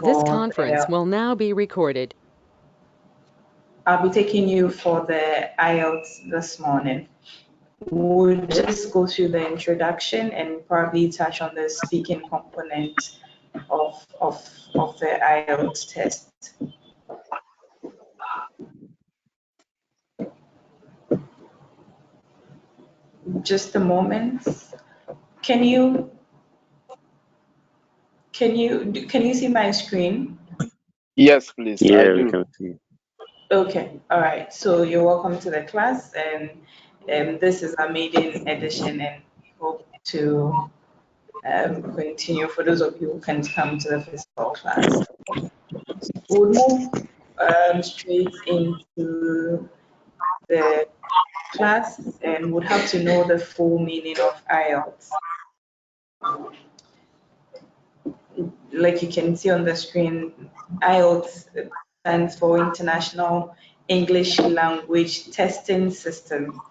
This conference will now be recorded. I'll be taking you for the IELTS this morning. We'll just go through the introduction and probably touch on the speaking component of the IELTS test. Just a moment. Can you see my screen? Yes, please. Yeah, we can see. Okay, all right. So you're welcome to the class, and this is our maiden edition, and we hope to continue for those of you who can come to the physical class. We'll move straight into the class, and would have to know the full meaning of IELTS. Like you can see on the screen, IELTS stands for International English Language Testing System.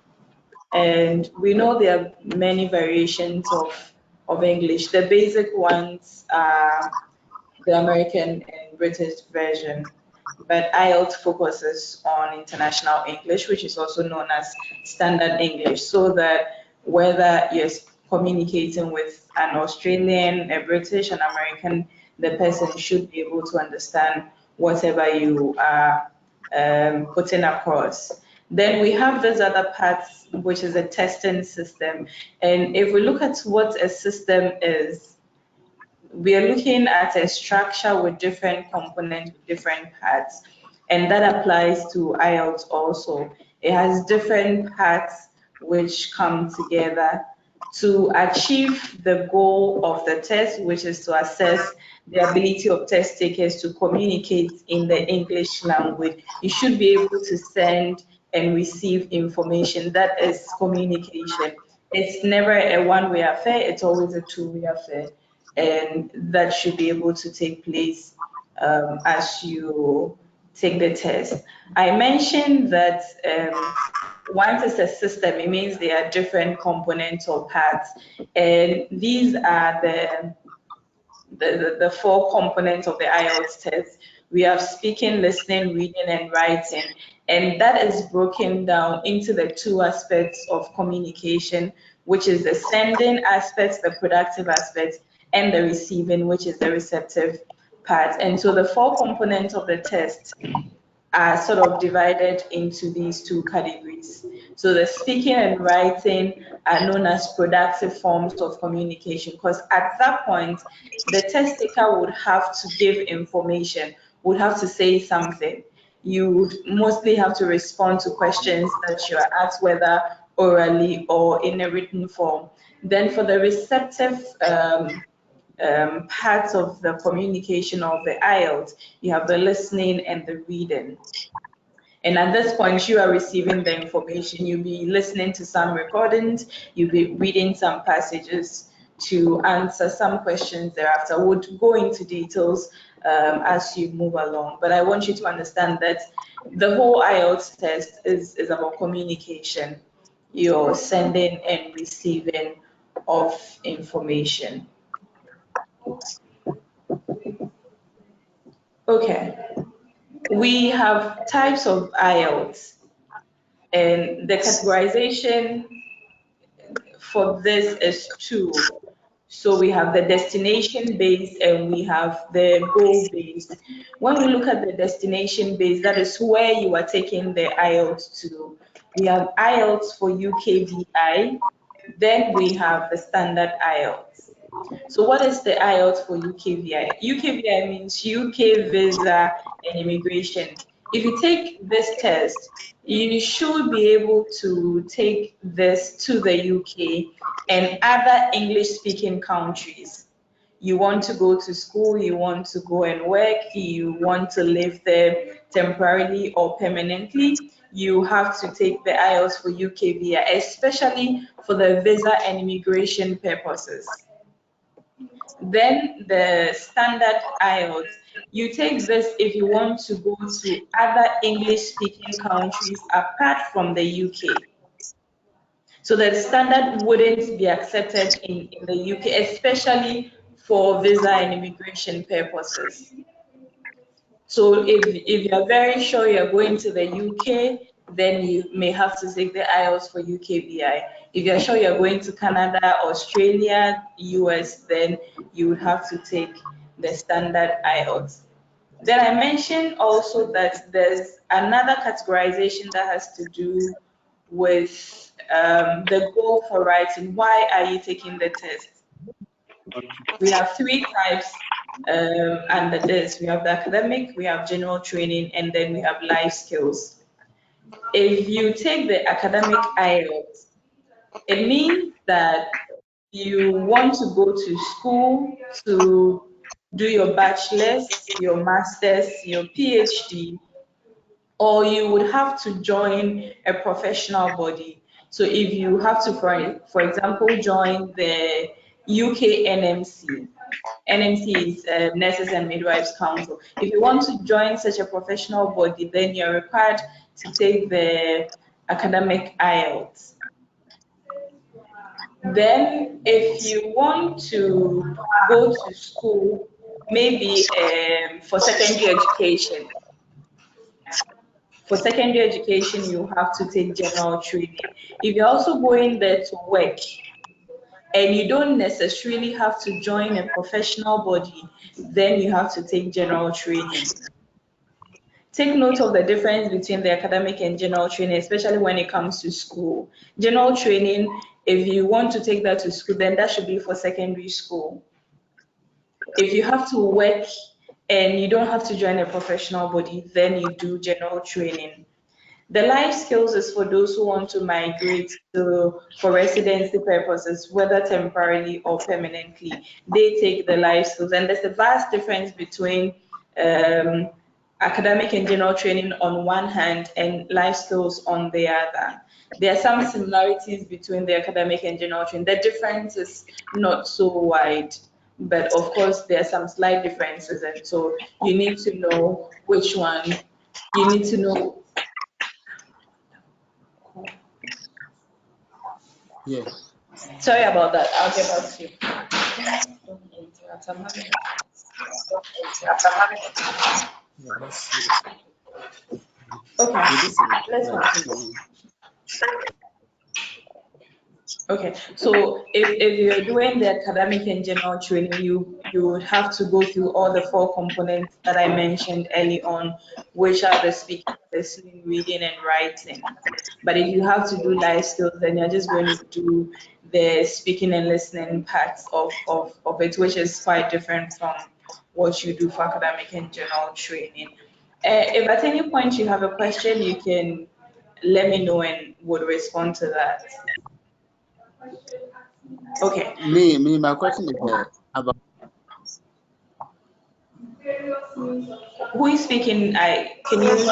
And we know there are many variations of English. The basic ones are the American and British version, but IELTS focuses on international English, which is also known as standard English, so that whether you're communicating with an Australian, a British, an American, the person should be able to understand whatever you are putting across. Then we have this other part, which is a testing system. And if we look at what a system is, we are looking at a structure with different components, with different parts. And that applies to IELTS also. It has different parts which come together to achieve the goal of the test, which is to assess the ability of test takers to communicate in the English language. You should be able to send and receive information. That is communication. It's never a one-way affair, it's always a two-way affair. And that should be able to take place as you take the test. I mentioned that once it's a system, it means there are different components or parts. And these are the four components of the IELTS test. We have speaking, listening, reading, and writing. And that is broken down into the two aspects of communication, which is the sending aspect, the productive aspect, and the receiving, which is the receptive part. And so the four components of the test are sort of divided into these two categories. So the speaking and writing are known as productive forms of communication, because at that point, the test taker would have to give information, would have to say something. You would mostly have to respond to questions that you are asked, whether orally or in a written form. Then for the receptive parts of the communication of the IELTS, you have the listening and the reading. And at this point, you are receiving the information. You'll be listening to some recordings, you'll be reading some passages to answer some questions thereafter. We'll go into details as you move along. But I want you to understand that the whole IELTS test is about communication. You're sending and receiving of information. Okay, we have types of IELTS, and the categorization for this is two. So we have the destination-based and we have the goal-based. When we look at the destination-based, that is where you are taking the IELTS to. We have IELTS for UKVI, then we have the standard IELTS. So what is the IELTS for UKVI? UKVI means UK Visa and Immigration. If you take this test, you should be able to take this to the UK and other English-speaking countries. You want to go to school, you want to go and work, you want to live there temporarily or permanently, you have to take the IELTS for UKVI, especially for the visa and immigration purposes. Then the standard IELTS, you take this if you want to go to other English-speaking countries apart from the UK. So the standard wouldn't be accepted in the UK, especially for visa and immigration purposes. So if you're very sure you're going to the UK, then you may have to take the IELTS for UKVI. If you're sure you're going to Canada, Australia, US, then you would have to take the standard IELTS. Then I mentioned also that there's another categorization that has to do with the goal for writing. Why are you taking the test? We have three types under this. We have the academic, we have general training, and then we have life skills. If you take the academic IELTS, it means that you want to go to school to do your bachelor's, your master's, your PhD, or you would have to join a professional body. So if you have to, for example, join the UK NMC, NMC is Nurses and Midwives Council. If you want to join such a professional body, then you're required to take the academic IELTS. Then if you want to go to school, maybe for secondary education, you have to take general training. If you're also going there to work, and you don't necessarily have to join a professional body, then you have to take general training. Take note of the difference between the academic and general training, especially when it comes to school. General training, if you want to take that to school, then that should be for secondary school. If you have to work and you don't have to join a professional body, then you do general training. The life skills is for those who want to migrate for residency purposes, whether temporarily or permanently. They take the life skills, and there's a vast difference between academic and general training on one hand and life skills on the other. There are some similarities between the academic and general training. The difference is not so wide, but of course there are some slight differences, and so you need to know which one. You need to know. Yeah. Sorry about that. I'll get back to you. Don't interrupt. I'm having Okay, let's continue. Okay, so if you're doing the academic and general training, you would have to go through all the four components that I mentioned early on, which are the speaking, listening, reading, and writing. But if you have to do life skills, then you're just going to do the speaking and listening parts of it, which is quite different from what you do for academic and general training. If at any point you have a question, you can let me know and would respond to that. Okay. My question is about. Who is speaking? Can you?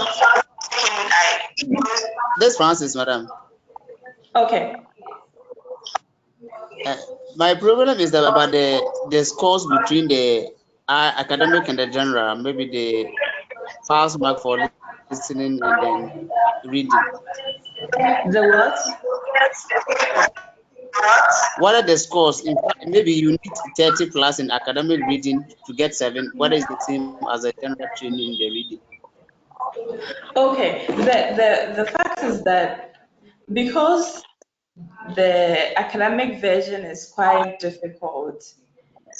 This Francis, madam. Okay. My problem is that about the discourse between the academic and the general, maybe the pass mark for listening and then reading. The what? What are the scores? In fact, maybe you need 30 plus in academic reading to get 7. What is the same as a general training in the reading? Okay. The fact is that because the academic version is quite difficult,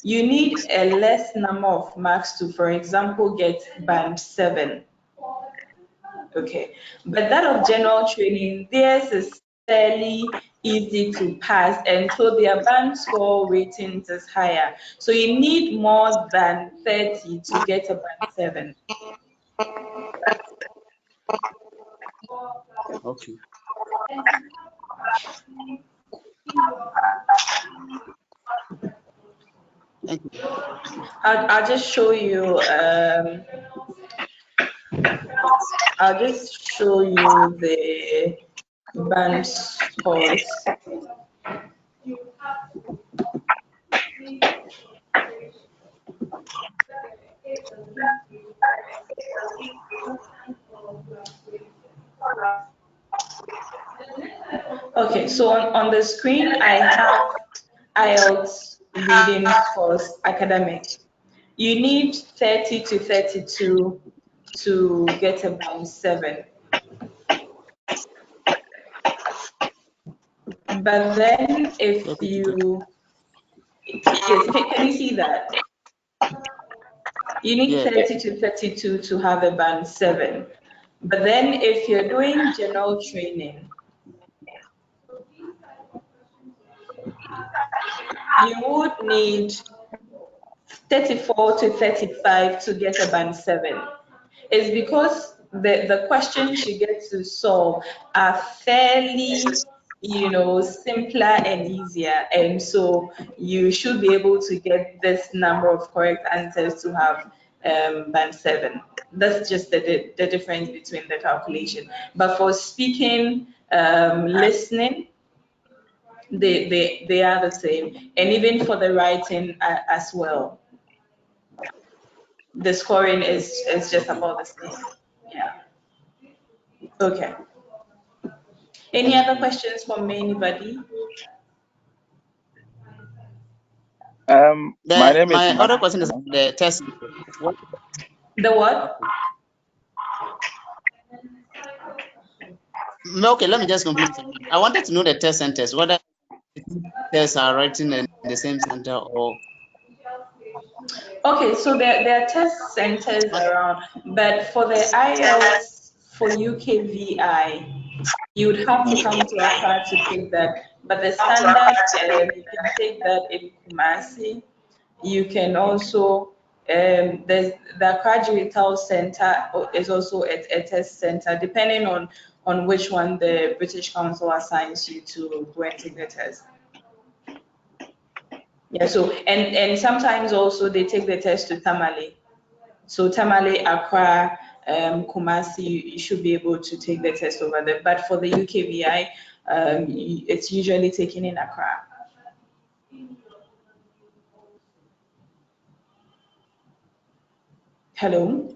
you need a less number of marks to, for example, get band 7. Okay. But that of general training, theirs is fairly easy to pass, and so their band score ratings is higher. So you need more than 30 to get a band 7. Okay. Thank you. I'll just show you. I'll just show you the band scores. Okay, so on the screen I have IELTS reading scores academic. You need 30 to 32 to get a band 7. But then if you, yes, can you see that? You need 30 to 32 to have a band 7. But then if you're doing general training, you would need 34 to 35 to get a band 7. It's because the questions you get to solve are fairly, simpler and easier. And so you should be able to get this number of correct answers to have band 7. That's just the difference between the calculation. But for speaking, listening, they are the same. And even for the writing as well, the scoring is just about the same. Yeah. Okay. Any other questions from anybody? My name is My Matt. other question is the test. The what? Okay, let me just complete. I wanted to know the test centers, whether tests are written in the same center or. Okay, so there are test centers around, but for the IELTS for UKVI, you would have to come to Accra to take that. But the standard, you can take that in Kumasi. You can also, there's the Accra Digital Center is also a test center, depending on which one the British Council assigns you to go and take the test. Yeah, so and sometimes also they take the test to Tamale. So Tamale, Accra, Kumasi, you should be able to take the test over there. But for the UKVI, it's usually taken in Accra. Hello.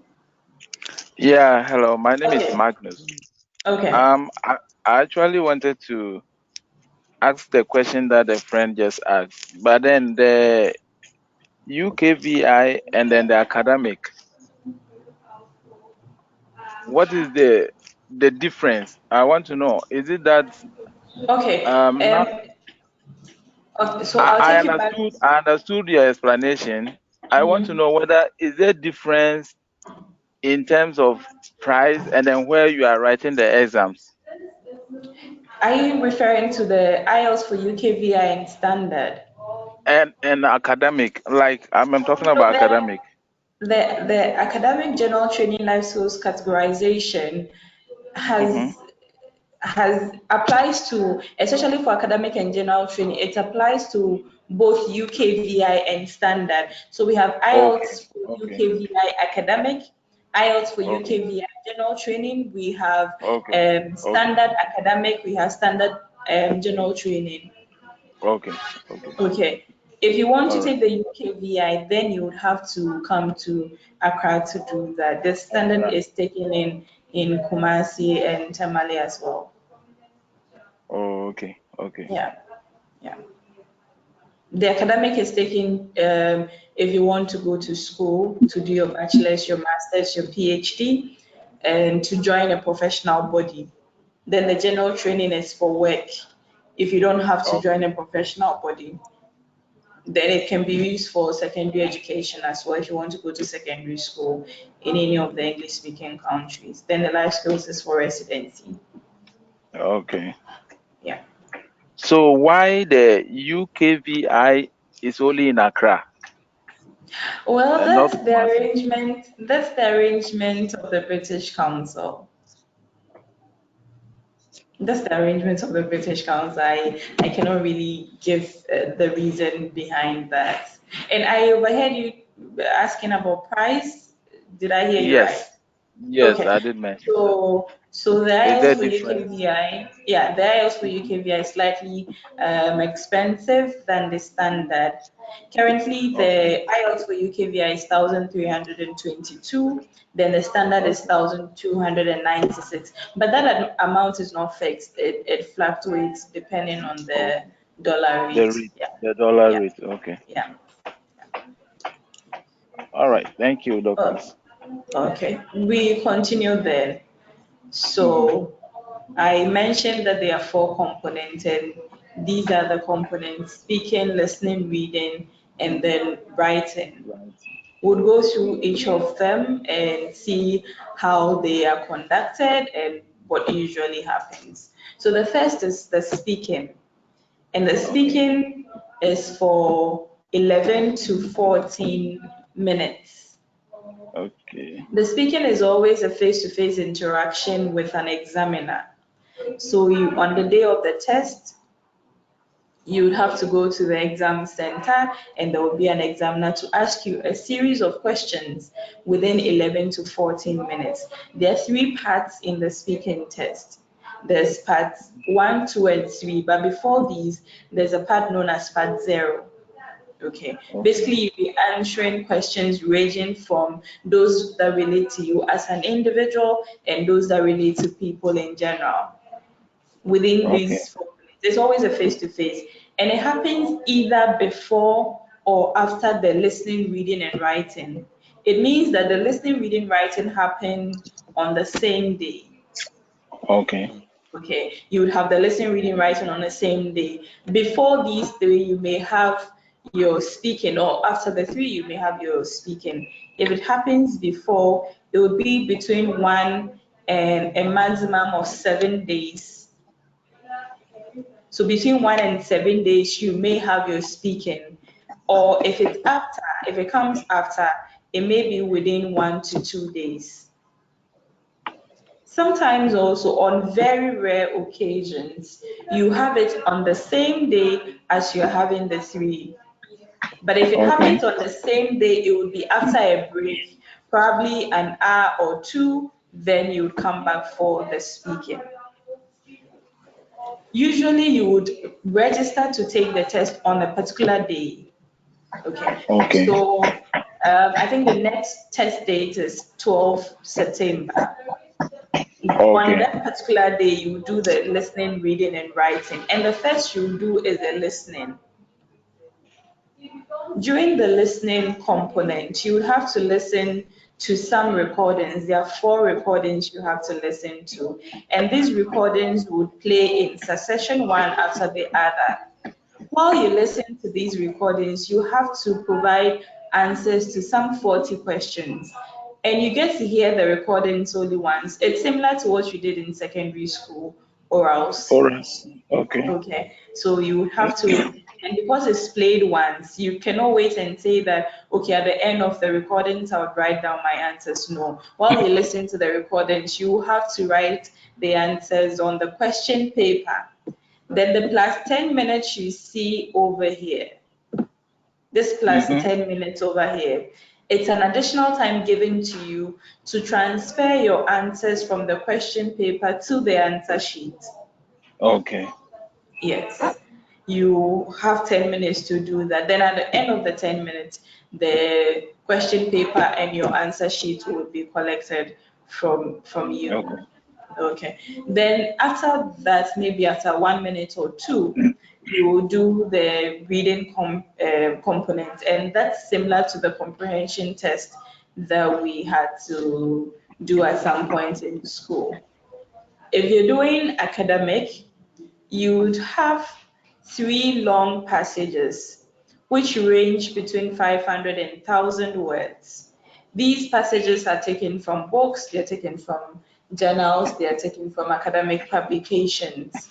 Yeah, hello. My name is Okay. Magnus. Okay. I actually wanted to ask the question that a friend just asked, but then the UKVI and then the academic, what is the difference? I want to know. Is it that Okay. not? Okay, so I'll take you back. I understood your explanation. I want to know whether is there difference in terms of price and then where you are writing the exams. Are you referring to the IELTS for UKVI and standard? And academic, like I'm talking So about academic. the academic general training life skills categorization has applies to, especially for academic and general training, it applies to both UKVI and standard. So we have IELTS for UKVI academic, IELTS for UKVI general training, we have standard academic, we have standard general training. Okay. If you want to take the UKVI, then you would have to come to Accra to do that. The standard is taken in Kumasi and Tamale as well. Okay. Yeah. The academic is taken if you want to go to school to do your bachelor's, your master's, your PhD, and to join a professional body. Then the general training is for work. If you don't have to join a professional body, then it can be used for secondary education as well if you want to go to secondary school in any of the English speaking countries. Then the life skills is for residency. Okay. Yeah. So why the UKVI is only in Accra? Well, that's the arrangement. That's the arrangement of the British Council. That's the arrangement of the British Council. I cannot really give the reason behind that. And I overheard you asking about price. Did I hear you right? Yes, Okay. I did mention that. So the Is IELTS there for difference? UKVI, yeah, the IELTS for UKVI is slightly expensive than the standard. Currently, the IELTS for UKVI is 1,322. Then the standard is 1,296. But that amount is not fixed. It fluctuates depending on the dollar rate. The dollar Yeah. rate. Okay. Yeah. All right. Thank you, Oh, doctors. Okay, we continue then. So I mentioned that there are 4 components, and these are the components: speaking, listening, reading, and then writing. Right. We'll go through each of them and see how they are conducted and what usually happens. So the first is the speaking, and the Okay. speaking is for 11 to 14 minutes. Okay. The speaking is always a face-to-face interaction with an examiner. So on the day of the test, you would have to go to the exam center, and there will be an examiner to ask you a series of questions within 11 to 14 minutes. There are 3 parts in the speaking test. There's parts 1, 2, and 3, but before these, there's a part known as part 0. Okay. Okay. Basically, you'll be answering questions ranging from those that relate to you as an individual and those that relate to people in general. Within Okay. these 4 minutes, there's always a face to face, and it happens either before or after the listening, reading, and writing. It means that the listening, reading, writing happen on the same day. Okay. Okay, you would have the listening, reading, writing on the same day. Before these 3, you may have your speaking, or after the 3, you may have your speaking. If it happens before, it would be between 1 and a maximum of 7 days. So between 1 and 7 days, you may have your speaking. Or if it comes after, it may be within 1 to 2 days. Sometimes also on very rare occasions, you have it on the same day as you're having the 3. But if it Okay. happens on the same day, it would be after a break, probably an hour or 2, then you would come back for the speaking. Usually you would register to take the test on a particular day. Okay, Okay. so I think the next test date is 12 September. On Okay. that particular day, you do the listening, reading, and writing. And the first you do is the listening. During the listening component, you would have to listen to some recordings. There are 4 recordings you have to listen to. And these recordings would play in succession, one after the other. While you listen to these recordings, you have to provide answers to some 40 questions. And you get to hear the recordings only once. It's similar to what you did in secondary school, orals. All right. Okay. Okay, so you would have to, and because it's played once, you cannot wait and say that, okay, at the end of the recordings, I would write down my answers. No. While you listen to the recordings, you have to write the answers on the question paper. Then the plus 10 minutes you see over here, this plus Mm-hmm. 10 minutes over here, it's an additional time given to you to transfer your answers from the question paper to the answer sheet. Okay. Yes, you have 10 minutes to do that. Then at the end of the 10 minutes, the question paper and your answer sheet will be collected from you. Okay. Okay. Then after that, maybe after 1 minute or 2, you will do the reading component, and that's similar to the comprehension test that we had to do at some point in school. If you're doing academic, you would have 3 long passages, which range between 500 and 1,000 words. These passages are taken from books, they're taken from journals, they're taken from academic publications.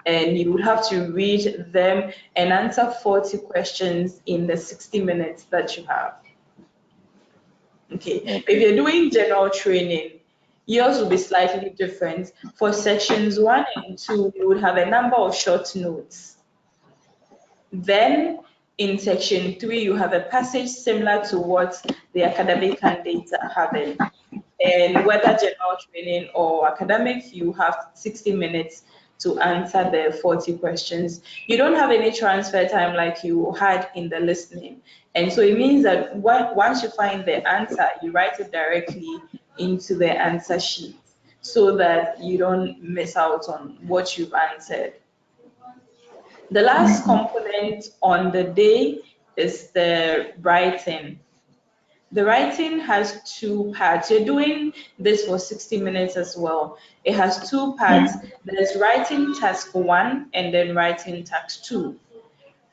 And you would have to read them and answer 40 questions in the 60 minutes that you have. Okay, if Okay. you're doing general training, yours will be slightly different. For sections 1 and 2, you would have a number of short notes. Then in section 3, you have a passage similar to what the academic candidates are having. And whether general training or academic, you have 60 minutes to answer the 40 questions. You don't have any transfer time like you had in the listening. And so it means that once you find the answer, you write it directly into the answer sheet so that you don't miss out on what you've answered. The last Mm-hmm. component on the day is the writing. The writing has two parts. You're doing this for 60 minutes as well. It has two parts. There's writing task 1 and then writing task 2.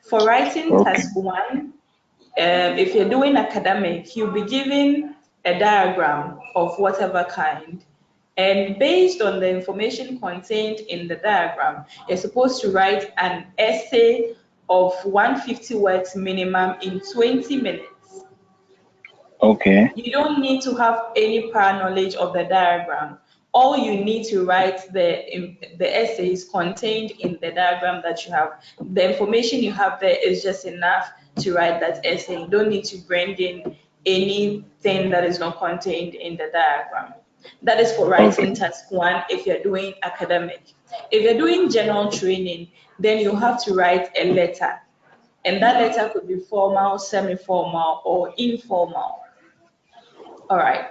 For writing Okay. task 1, if you're doing academic, you'll be given a diagram of whatever kind. And based on the information contained in the diagram, you're supposed to write an essay of 150 words minimum in 20 minutes. Okay. You don't need to have any prior knowledge of the diagram. All you need to write the essays contained in the diagram that you have. The information you have there is just enough to write that essay. You don't need to bring in anything that is not contained in the diagram. That is for writing Okay. task 1 if you're doing academic. If you're doing general training, then you have to write a letter. And that letter could be formal, semi-formal, or informal. All right.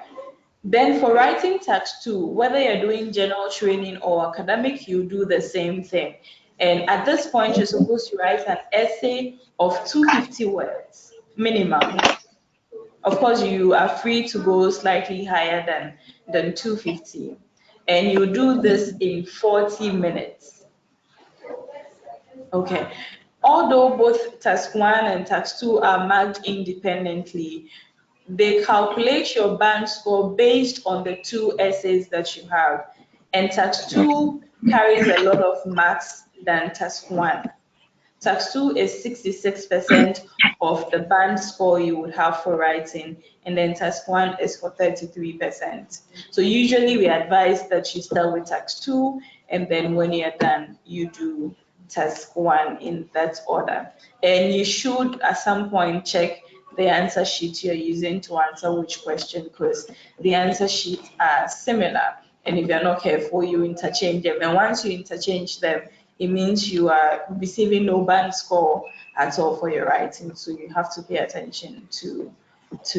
Then for writing task 2, whether you're doing general training or academic, you do the same thing. And at this point, you're supposed to write an essay of 250 words minimum. Of course, you are free to go slightly higher than 250. And you do this in 40 minutes. Okay. Although both task 1 and task 2 are marked independently, they calculate your band score based on the two essays that you have. And task 2 carries a lot of marks than task 1. Task 2 is 66% of the band score you would have for writing, and then task 1 is for 33%. So usually we advise that you start with task 2, and then when you're done, you do task 1 in that order. And you should at some point check the answer sheet you're using to answer which question, because the answer sheets are similar. And if you're not careful, you interchange them. And once you interchange them, it means you are receiving no band score at all for your writing. So you have to pay attention to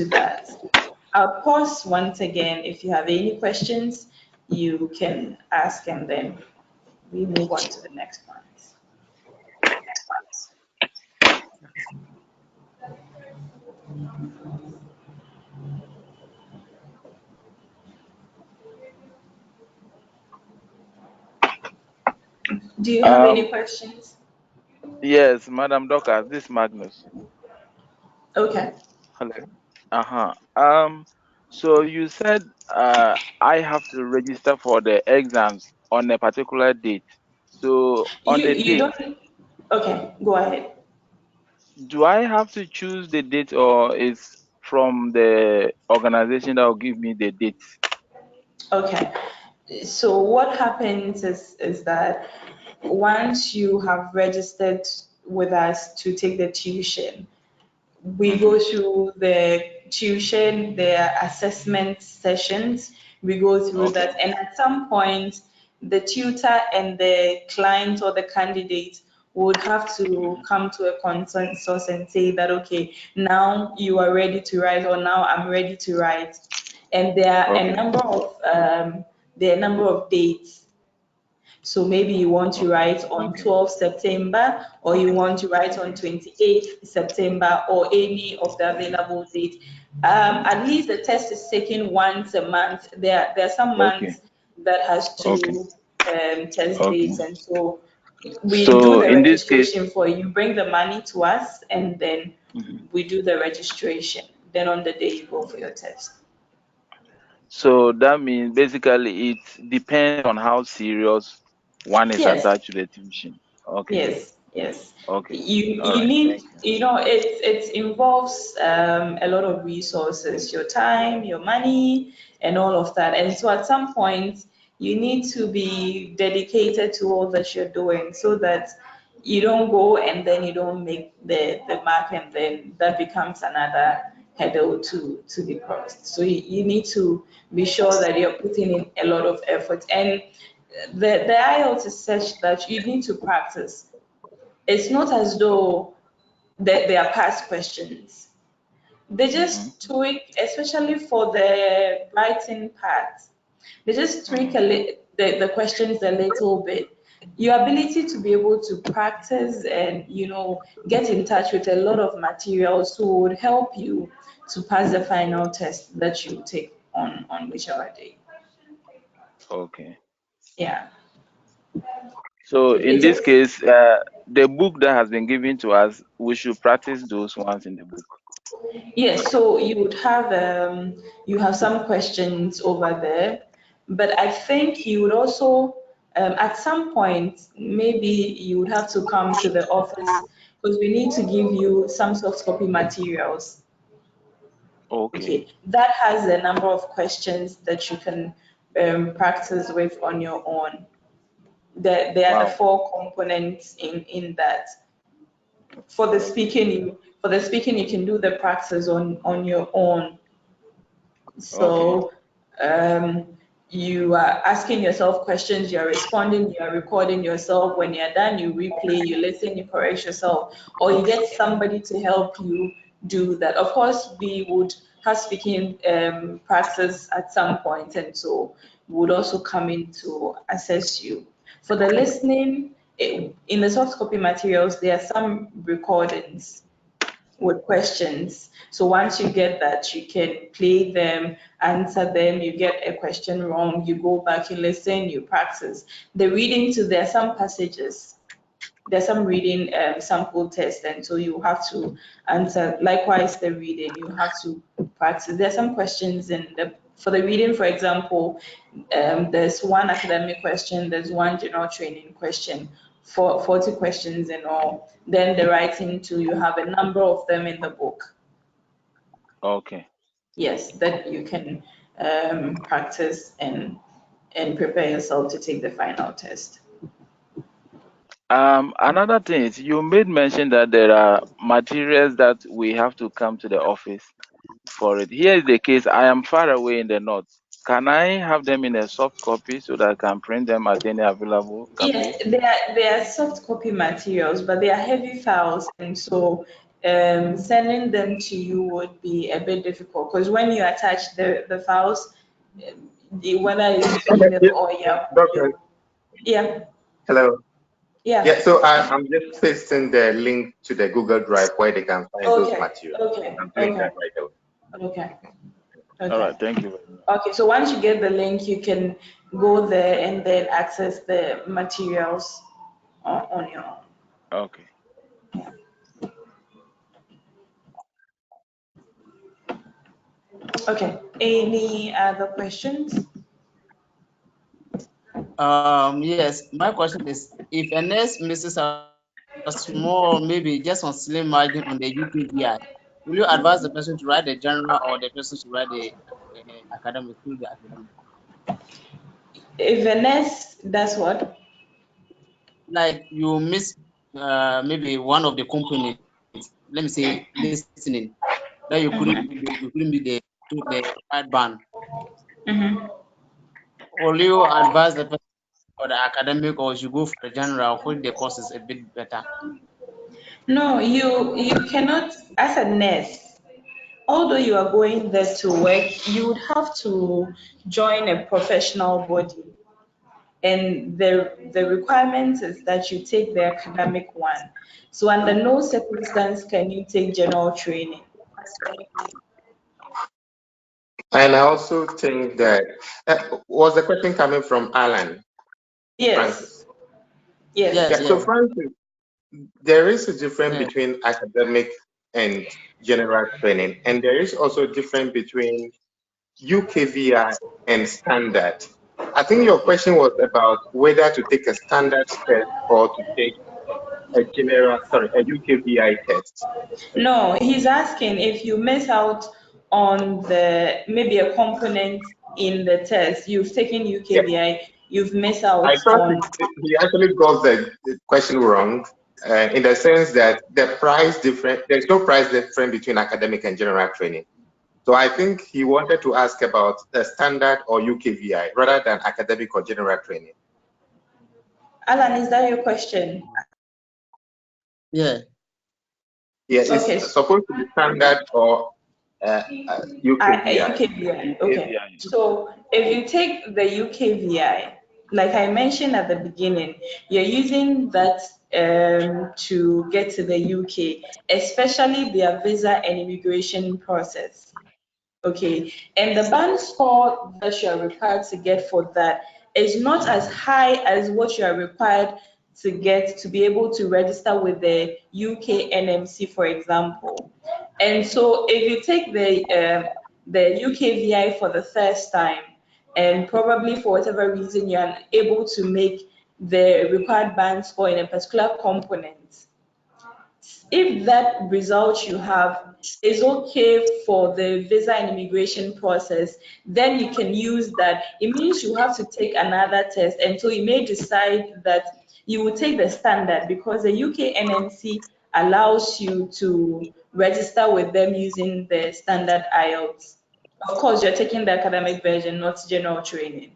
that. I'll pause once again. If you have any questions, you can ask, and then we move on to the next one. Do you have any questions? Yes, Madam Doctor, this is Magnus. Okay. Hello. Uh-huh. So you said I have to register for the exams on a particular date. So on the You date, don't. Okay, go ahead. do I have to choose the date, or is from the organization that will give me the date? Okay. So what happens is that once you have registered with us to take the tuition, we go through the tuition, the assessment sessions, we go through Okay. that. And at some point, the tutor and the client or the candidate would have to come to a consensus and say that, okay, now you are ready to write, or now I'm ready to write. And there are Okay. a number of dates. So maybe you want to write on Okay. 12 September, or you want to write on 28th September, or any of the available dates. At least the test is taken once a month. There are some Okay. months that has Okay. two test Okay. dates, and so we do So the in this case, registration for you. You bring the money to us, and then mhm. we do the registration. Then on the day you go for your test. So that means basically it depends on how serious one is Yes. attached to the tuition. Okay. Yes. Okay. All You right. need, Thank you. it involves a lot of resources, your time, your money, and all of that. And so at some point, you need to be dedicated to all that you're doing, so that you don't go and then you don't make the mark, and then that becomes another hurdle to be crossed. So you need to be sure that you're putting in a lot of effort. And the IELTS is such that you need to practice. It's not as though they are past questions. They Mm-hmm. just tweak, especially for the writing part. They just tweak Mm-hmm. the questions a little bit. Your ability to be able to practice and get in touch with a lot of materials would help you to pass the final test that you take on whichever day. Okay. Yeah. So in It this just case, the book that has been given to us, we should practice those ones in the book. yes. So you have some questions over there, but I think you would also at some point maybe you would have to come to the office because we need to give you some soft copy materials. Okay. Okay, that has a number of questions that you can practice with on your own. There are the Wow. 4 components in that. For the speaking, you can do the practice on your own. Okay. So you are asking yourself questions, you are responding, you are recording yourself. When you're done, you replay, you listen, you correct yourself, or you get somebody to help you do that. Of course, we would have speaking practice at some point, and so we would also come in to assess you. For the listening, in the soft copy materials, there are some recordings with questions. So once you get that, you can play them, answer them. You get a question wrong, you go back, you listen, you practice. The reading too, there are some passages. There's some reading sample test, and so you have to answer. Likewise, the reading, you have to practice. There are some questions for the reading, for example, there's one academic question, there's one general training question, 40 questions in all. Then the writing too, you have a number of them in the book. Okay. Yes, that you can practice and prepare yourself to take the final test. Another thing is you made mention that there are materials that we have to come to the office for it. Here is the case. I am far away in the north. Can I have them in a soft copy so that I can print them at any available cafe? Yes, they are soft copy materials, but they are heavy files, and so sending them to you would be a bit difficult because when you attach the files, whether it's Okay. email Yeah. or Doctor, yeah, hello. yeah. Yeah, so I'm just pasting the link to the Google Drive where they can find those Okay, materials. okay, I'm doing that right away. okay, All okay. right. Thank you very much. Okay, so once you get the link, you can go there and then access the materials on your own. Okay. Okay, any other questions? Yes, my question is, if a nurse misses a small, maybe just on slim margin on the UKVI, will you advise the person to write the general or the person to write the academic, through the academic? If a nurse does what? Like you miss maybe one of the components, let me say listening, that you couldn't be the right band. Mm-hmm. Will you advise the person for the academic or you go for the general, which the course is a bit better? No, you cannot, as a nurse, although you are going there to work, you would have to join a professional body. And the requirement is that you take the academic one. So under no circumstance can you take general training. And I also think that was the question coming from Alan Yes, Francis. yes. Yeah, so Francis, there is a difference Yeah. between academic and general training, and there is also a difference between UKVI and standard. I think your question was about whether to take a standard test or to take a UKVI test. No, he's asking if you miss out on the maybe a component in the test, you've taken Yeah, UKVI, you've missed out I thought on. he actually got the question wrong in the sense that there's no price difference between academic and general training. So I think he wanted to ask about the standard or UKVI rather than academic or general training. Alan, is that your question? Yeah. Yeah, Okay, it's supposed to be standard or UKVI. UKVI. Okay. UKVI. So if you take the UKVI, like I mentioned at the beginning, you're using that to get to the UK, especially their visa and immigration process. Okay, and the band score that you are required to get for that is not as high as what you are required to get to be able to register with the UK NMC, for example. And so, if you take the UKVI for the first time, and probably for whatever reason you are able to make the required band score in a particular component, if that result you have is okay for the visa and immigration process, then you can use that. It means you have to take another test, and so you may decide that you will take the standard because the UK NMC allows you to register with them using the standard IELTS. Of course, you're taking the academic version, not general training.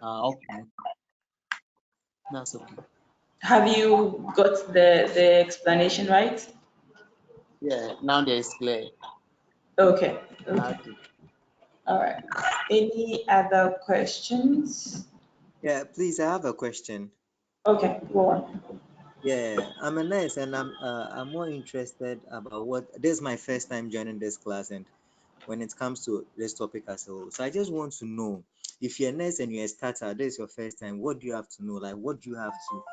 Okay. That's okay. Have you got the explanation right? Yeah, now it's clear. Okay. Okay. Okay. All right. Any other questions? Yeah, please, I have a question. Okay, go on. Yeah, I'm a nurse and I'm more interested about what this is my first time joining this class and when it comes to this topic as a whole. So I just want to know if you're a nurse and you're a starter, this is your first time, what do you have to know? Like what do you have to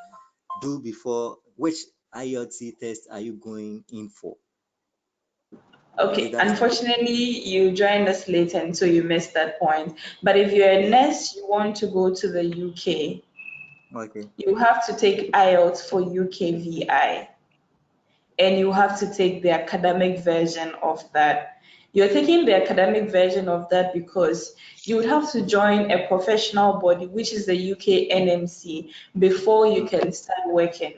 do before which IELTS test are you going in for? Okay, unfortunately, you joined us late and so you missed that point. But if you're a nurse, you want to go to the UK, Okay. you have to take IELTS for UKVI, and you have to take the academic version of that. You're taking the academic version of that because you would have to join a professional body, which is the UK NMC, before you can start working.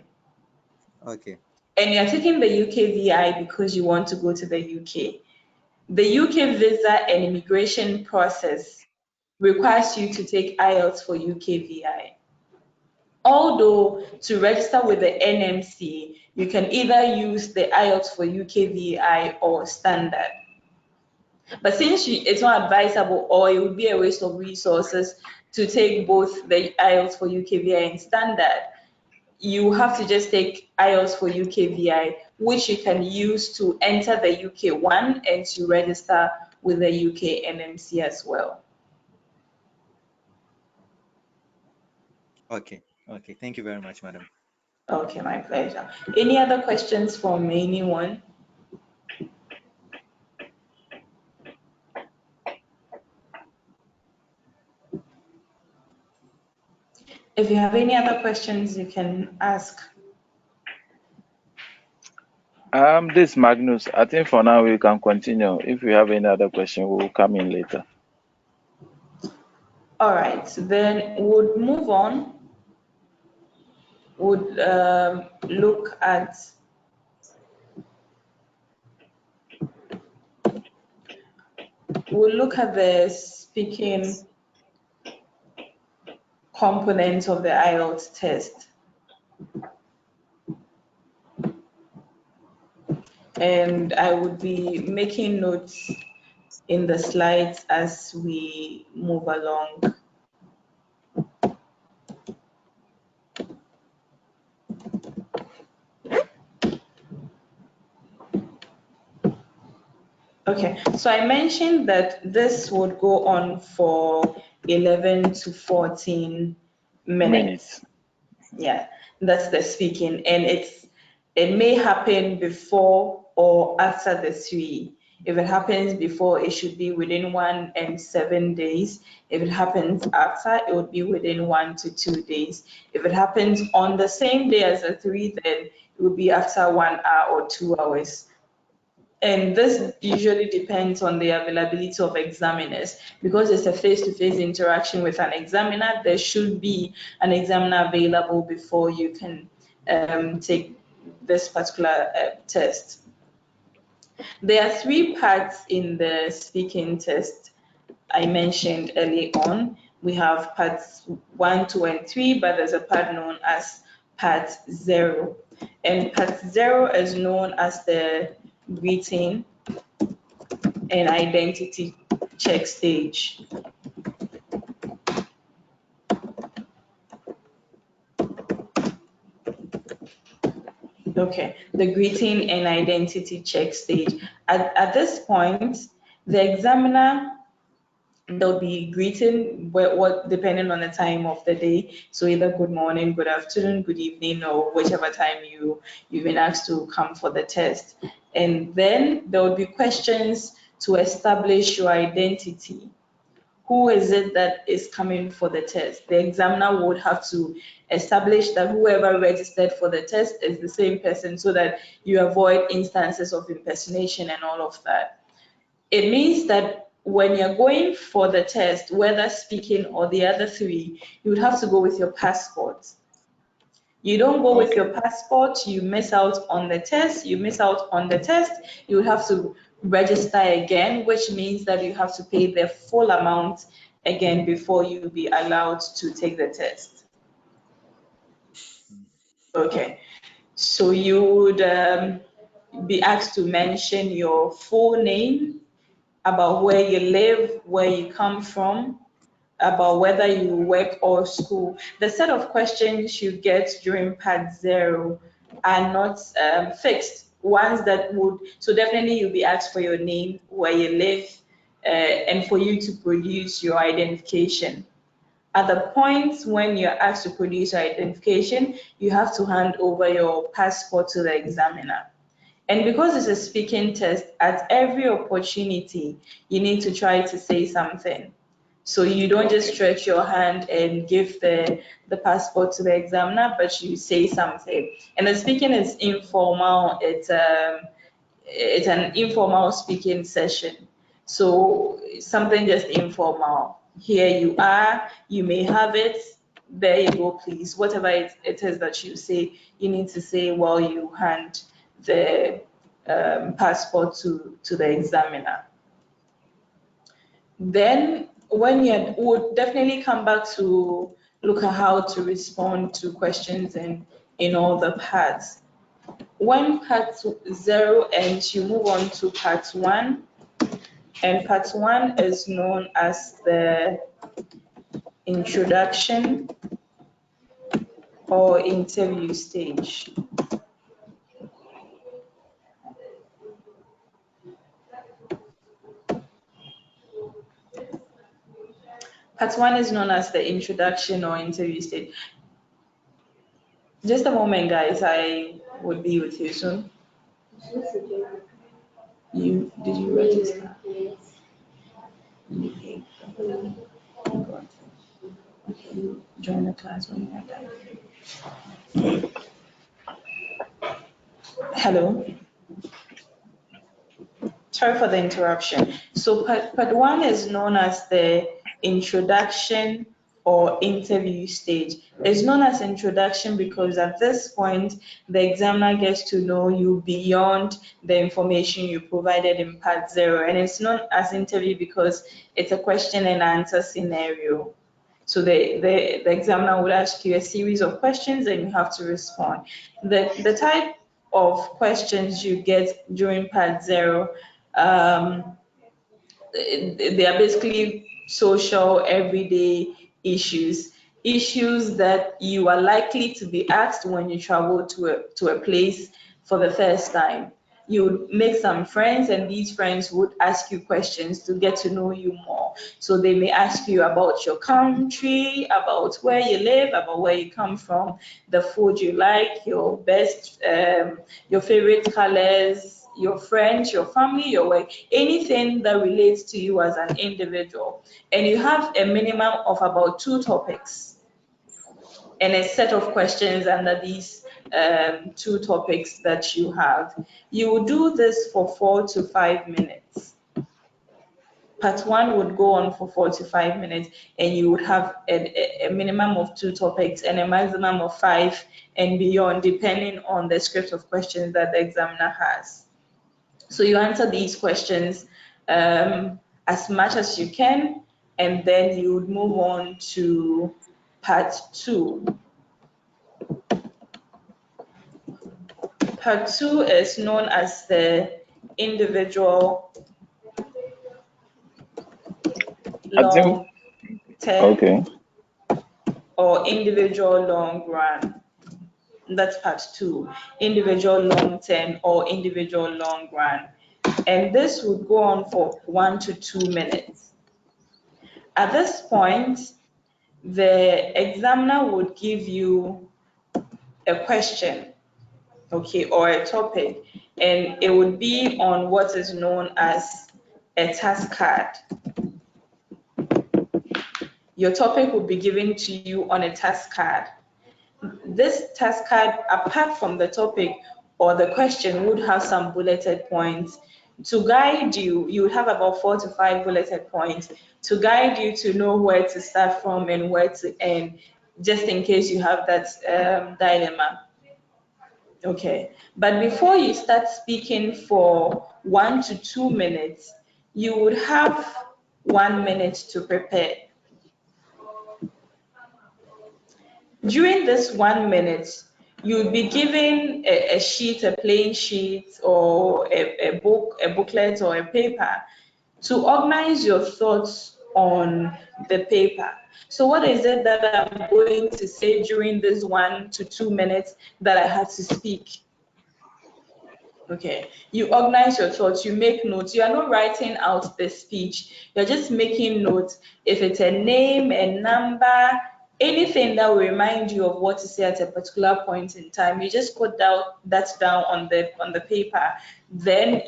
Okay. And you're taking the UKVI because you want to go to the UK. The UK visa and immigration process requires you to take IELTS for UKVI. Although to register with the NMC, you can either use the IELTS for UKVI or standard. But since it's not advisable or it would be a waste of resources to take both the IELTS for UKVI and standard, you have to just take IELTS for UKVI, which you can use to enter the UK one and to register with the UK NMC as well. Okay. Okay. Thank you very much, madam. Okay, my pleasure. Any other questions from anyone? If you have any other questions, you can ask. This Magnus. I think for now we can continue. If we have any other question, we will come in later. All right, then we'll move on. Would look at the speaking components of the IELTS test. And I would be making notes in the slides as we move along. Okay, so I mentioned that this would go on for 11 to 14 minutes. Yeah, that's the speaking, and it may happen before or after the 3. If it happens before, it should be within 1 and 7 days. If it happens after, it would be within 1 to 2 days. If it happens on the same day as the 3, then it would be after 1 hour or 2 hours. And this usually depends on the availability of examiners. Because it's a face-to-face interaction with an examiner, there should be an examiner available before you can take this particular test. There are 3 parts in the speaking test I mentioned early on. We have parts 1, 2, and 3, but there's a part known as part 0. And part 0 is known as the greeting and identity check stage. Okay, the greeting and identity check stage. At this point, the examiner, there'll be greeting what depending on the time of the day. So either good morning, good afternoon, good evening, or whichever time you've been asked to come for the test. And then there will be questions to establish your identity. Who is it that is coming for the test? The examiner would have to establish that whoever registered for the test is the same person so that you avoid instances of impersonation and all of that. It means that when you're going for the test, whether speaking or the other three, you would have to go with your passport. You don't go with your passport, you miss out on the test. You miss out on the test, you would have to register again, which means that you have to pay the full amount again before you be allowed to take the test. Okay, so you would be asked to mention your full name, about where you live, where you come from, about whether you work or school. The set of questions you get during part 0 are not fixed. Ones that would, so definitely you'll be asked for your name, where you live, and for you to produce your identification. At the point when you're asked to produce your identification, you have to hand over your passport to the examiner. And because it's a speaking test, at every opportunity, you need to try to say something. So you don't just stretch your hand and give the passport to the examiner, but you say something. And the speaking is informal. It's an informal speaking session. So something just informal. Here you are, you may have it. There you go, please. Whatever it is that you say, you need to say while you hand the passport to the examiner. Then when you would definitely come back to look at how to respond to questions in all the parts. When part 0 ends, you move on to part 1, and part 1 is known as the introduction or interview stage. Part 1 is known as the introduction or interview stage. Just a moment, guys. I would be with you soon. Did you register? Okay. You join the class when you're done. Hello. Sorry for the interruption. So part 1 is known as the introduction or interview stage. It's known as introduction because at this point, the examiner gets to know you beyond the information you provided in part 0. And it's known as interview because it's a question and answer scenario. So the examiner will ask you a series of questions and you have to respond. The type of questions you get during part 0, they are basically social, everyday issues that you are likely to be asked when you travel to a place for the first time. You would make some friends, and these friends would ask you questions to get to know you more. So they may ask you about your country, about where you live, about where you come from, the food you like, your best, your favorite colors, your friends, your family, your work, anything that relates to you as an individual. And you have a minimum of about 2 topics and a set of questions under these 2 topics that you have. You will do this for 4 to 5 minutes. Part 1 would go on for 4 to 5 minutes, and you would have a minimum of 2 topics and a maximum of 5 and beyond, depending on the script of questions that the examiner has. So you answer these questions as much as you can, and then you would move on to part 2. Part 2 is known as the individual long term or individual long run. That's part 2, individual long term or individual long run. And this would go on for 1 to 2 minutes. At this point, the examiner would give you a question, okay, or a topic, and it would be on what is known as a task card. Your topic will be given to you on a task card. This task card, apart from the topic or the question, would have some bulleted points to guide you. You would have about 4 to 5 bulleted points to guide you to know where to start from and where to end, just in case you have that dilemma. Okay, but before you start speaking for 1 to 2 minutes, you would have 1 minute to prepare. During this 1 minute, you'll be given a sheet, a plain sheet, or a book, a booklet, or a paper to organize your thoughts on the paper. So what is it that I'm going to say during this 1 to 2 minutes that I had to speak? Okay, you organize your thoughts, you make notes. You are not writing out the speech, you're just making notes. If it's a name, a number, anything that will remind you of what to say at a particular point in time, you just put that down on the paper. Then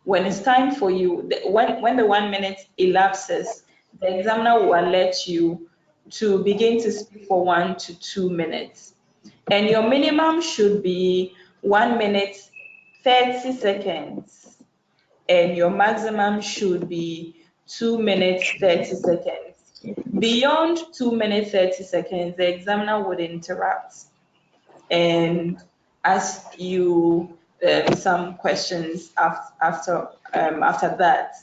when it's time for you, when the 1 minute elapses, the examiner will alert you to begin to speak for 1 to 2 minutes. And your minimum should be 1 minute 30 seconds, and your maximum should be 2 minutes 30 seconds. Beyond 2 minutes 30 seconds, the examiner would interrupt and ask you some questions after that.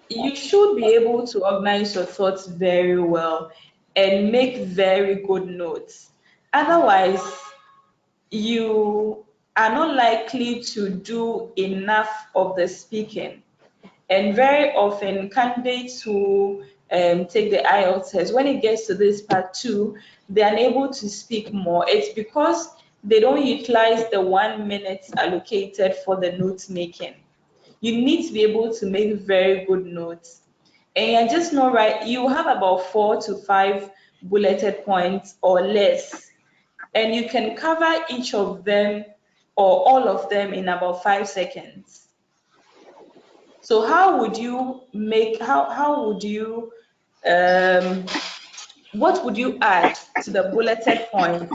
You should be able to organize your thoughts very well and make very good notes. Otherwise, you are not likely to do enough of the speaking. And very often, candidates who take the IELTS test, when it gets to this part 2, they're unable to speak more. It's because they don't utilize the 1 minute allocated for the note making. You need to be able to make very good notes. And you're just not right. You have about 4 to 5 bulleted points or less, and you can cover each of them or all of them in about 5 seconds. So how would you make, how would you, what would you add to the bulleted points,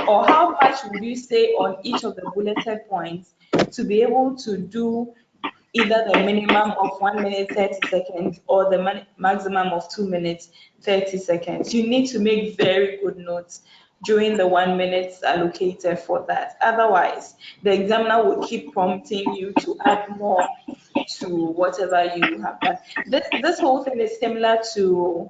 or how much would you say on each of the bulleted points to be able to do either the minimum of 1 minute 30 seconds or the maximum of 2 minutes 30 seconds? You need to make very good notes during the 1 minute allocated for that. Otherwise, the examiner will keep prompting you to add more to whatever you have done. This whole thing is similar to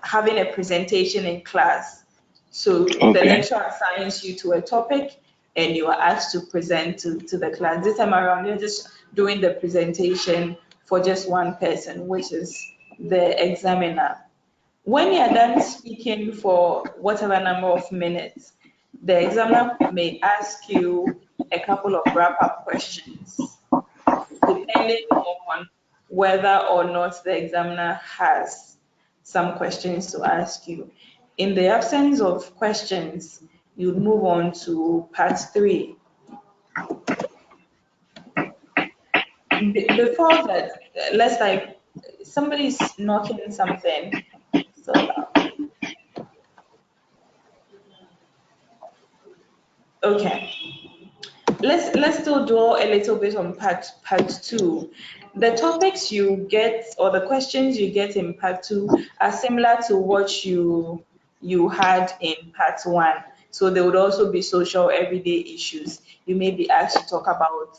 having a presentation in class. So the lecturer assigns you to a topic and you are asked to present to the class. This time around, you're just doing the presentation for just one person, which is the examiner. When you're done speaking for whatever number of minutes, the examiner may ask you a couple of wrap-up questions, depending on whether or not the examiner has some questions to ask you. In the absence of questions, you move on to part 3. Before that, let's like somebody's knocking something so loud. Okay. Let's still dwell a little bit on part 2. The topics you get or the questions you get in part 2 are similar to what you had in part 1. So there would also be social everyday issues. You may be asked to talk about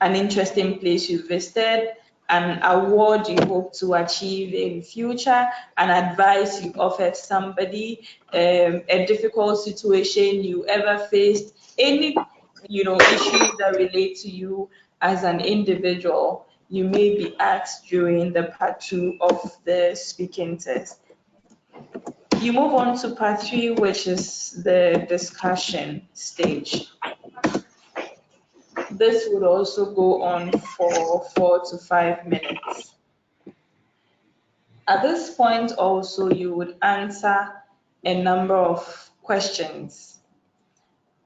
an interesting place you visited, an award you hope to achieve in future, an advice you offered somebody, a difficult situation you ever faced, any issues that relate to you as an individual. You may be asked during the part 2 of the speaking test. You move on to part 3, which is the discussion stage. This would also go on for 4 to 5 minutes. At this point also, you would answer a number of questions,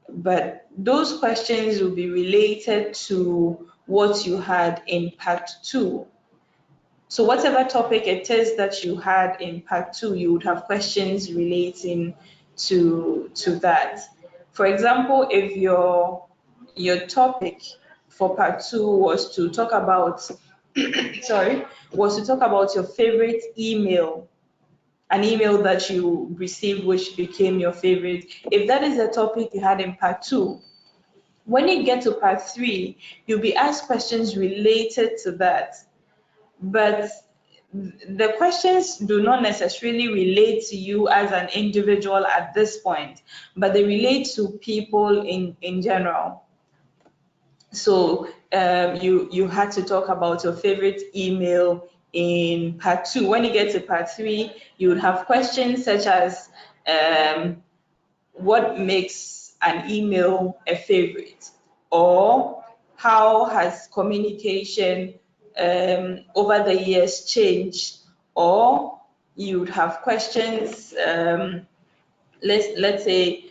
but those questions will be related to what you had in part 2. So whatever topic it is that you had in part 2, you would have questions relating to that. For example, if your topic for part 2 was to talk about your favorite email, an email that you received which became your favorite. If that is the topic you had in part 2, when you get to part 3, you'll be asked questions related to that. But the questions do not necessarily relate to you as an individual at this point, but they relate to people in general. So you had to talk about your favorite email in part 2. When you get to part 3, you would have questions such as what makes an email a favorite, or how has communication over the years changed, or you would have questions, let's say,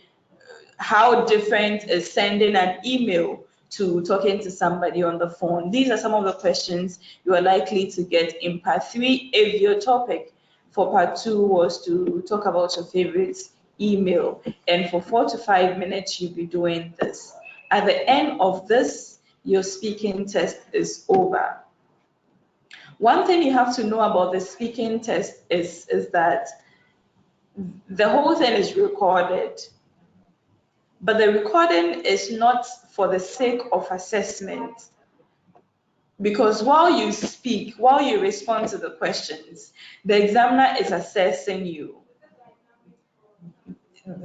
how different is sending an email to talking to somebody on the phone. These are some of the questions you are likely to get in part 3 if your topic for part 2 was to talk about your favorite email. And for 4 to 5 minutes, you'll be doing this. At the end of this, your speaking test is over. One thing you have to know about the speaking test is that the whole thing is recorded. But the recording is not for the sake of assessment. Because while you speak, while you respond to the questions, the examiner is assessing you.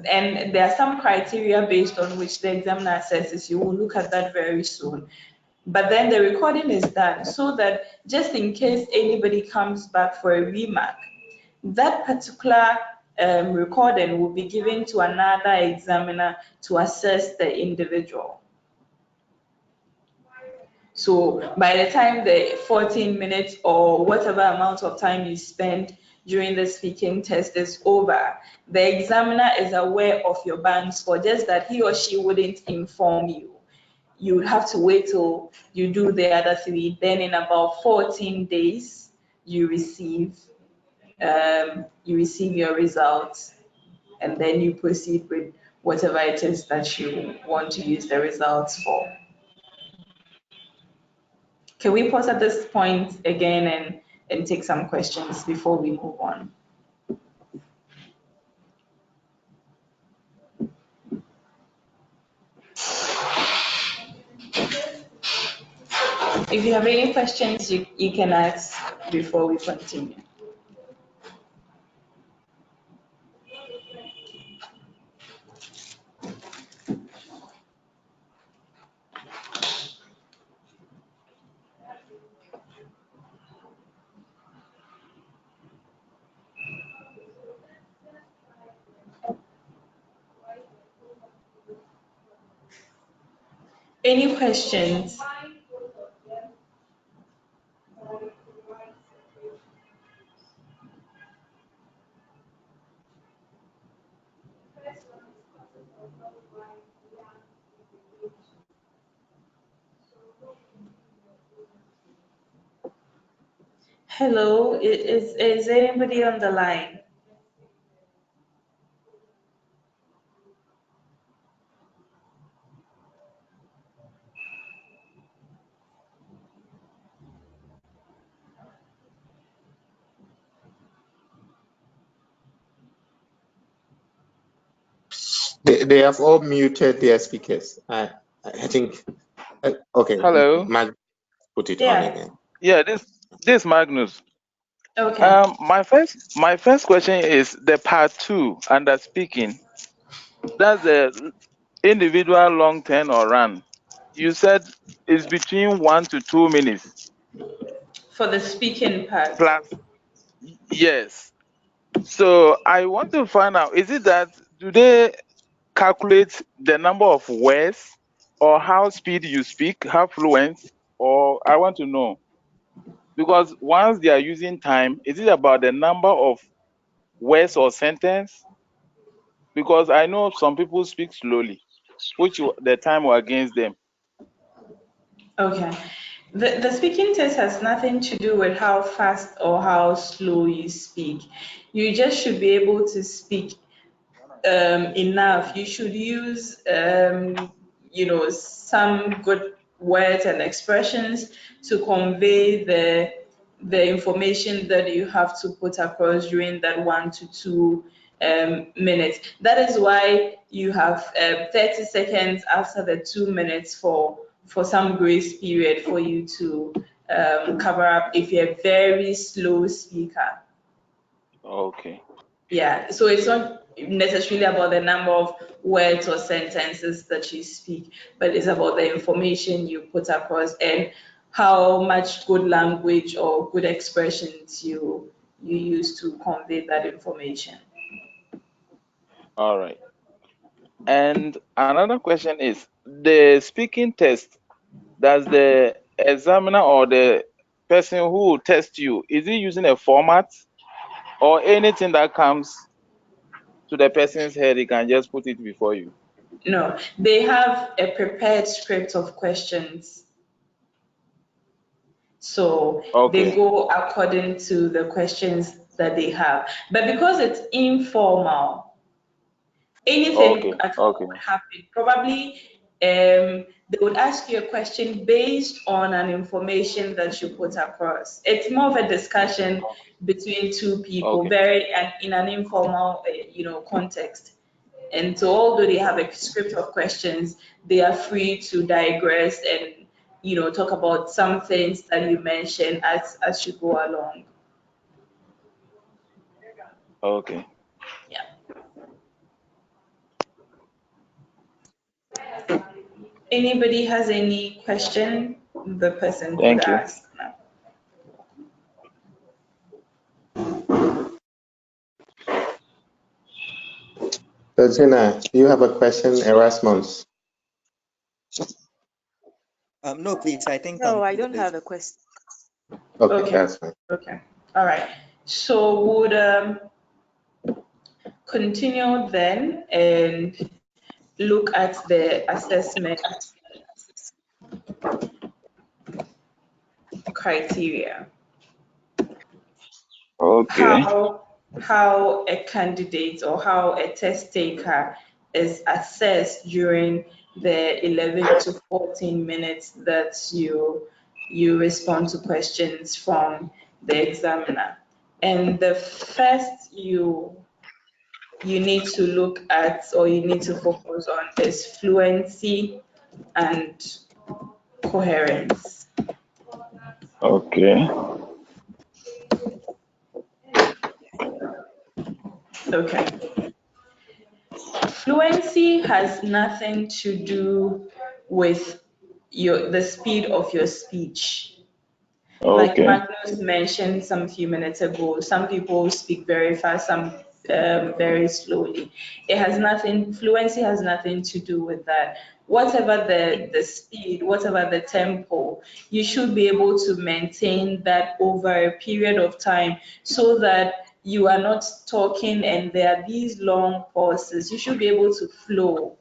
And there are some criteria based on which the examiner assesses you. We'll look at that very soon. But then the recording is done so that just in case anybody comes back for a remark, that particular recording will be given to another examiner to assess the individual. So by the time the 14 minutes or whatever amount of time you spend during the speaking test is over, the examiner is aware of your band score, just that he or she wouldn't inform you. You would have to wait till you do the other 3. Then in about 14 days, you receive your results, and then you proceed with whatever it is that you want to use the results for. Can we pause at this point again and take some questions before we move on? If you have any questions, you can ask before we continue. Any questions? Hello, is anybody on the line? They have all muted their speakers. I think. Okay. Hello. Mag, put it on Yeah. again. Yeah, this Magnus. Okay. My first question is the part 2 under speaking. That's the individual long term or run. You said it's between 1 to 2 minutes For the speaking part. plus. Yes. So I want to find out, is it that do they calculate the number of words or how speed you speak, how fluent, or I want to know because once they are using time, is it about the number of words or sentence? Because I know some people speak slowly, which the time were against them. Okay. The speaking test has nothing to do with how fast or how slow you speak. You just should be able to speak enough. You should use, some good words and expressions to convey the information that you have to put across during that 1 to 2 minutes. That is why you have 30 seconds after the 2 minutes for some grace period for you to cover up if you're a very slow speaker. Okay. Yeah, so it's not necessarily about the number of words or sentences that you speak, but it's about the information you put across and how much good language or good expressions you use to convey that information. All right. And another question is the speaking test, does the examiner or the person who will test you, is he using a format or anything that comes to the person's head, he can just put it before you? No, they have a prepared script of questions. So they Okay. go according to the questions that they have. But because it's informal, anything Okay. at all Okay. would happen. Probably they would ask you a question based on an information that you put across. It's more of a discussion between two people, Okay. very and in an informal, context. And so, although they have a script of questions, they are free to digress and talk about some things that you mention as you go along. Okay. Yeah. Anybody has any question? The person could Thank you. ask now. Georgina, you have a question, Erasmus? No, please. I think I'm No, I good with don't this. have a question. Okay, Okay. that's fine. Okay. All right. So would continue then and look at the assessment criteria. Okay. How a candidate or how a test taker is assessed during the 11 to 14 minutes that you respond to questions from the examiner. And the first you need to look at or you need to focus on is fluency and coherence. Okay. Okay. Fluency has nothing to do with the speed of your speech. Like Okay. Magnus mentioned some few minutes ago, some people speak very fast, some very slowly. Fluency has nothing to do with that. Whatever the speed, whatever the tempo, you should be able to maintain that over a period of time so that you are not talking and there are these long pauses. You should be able to flow.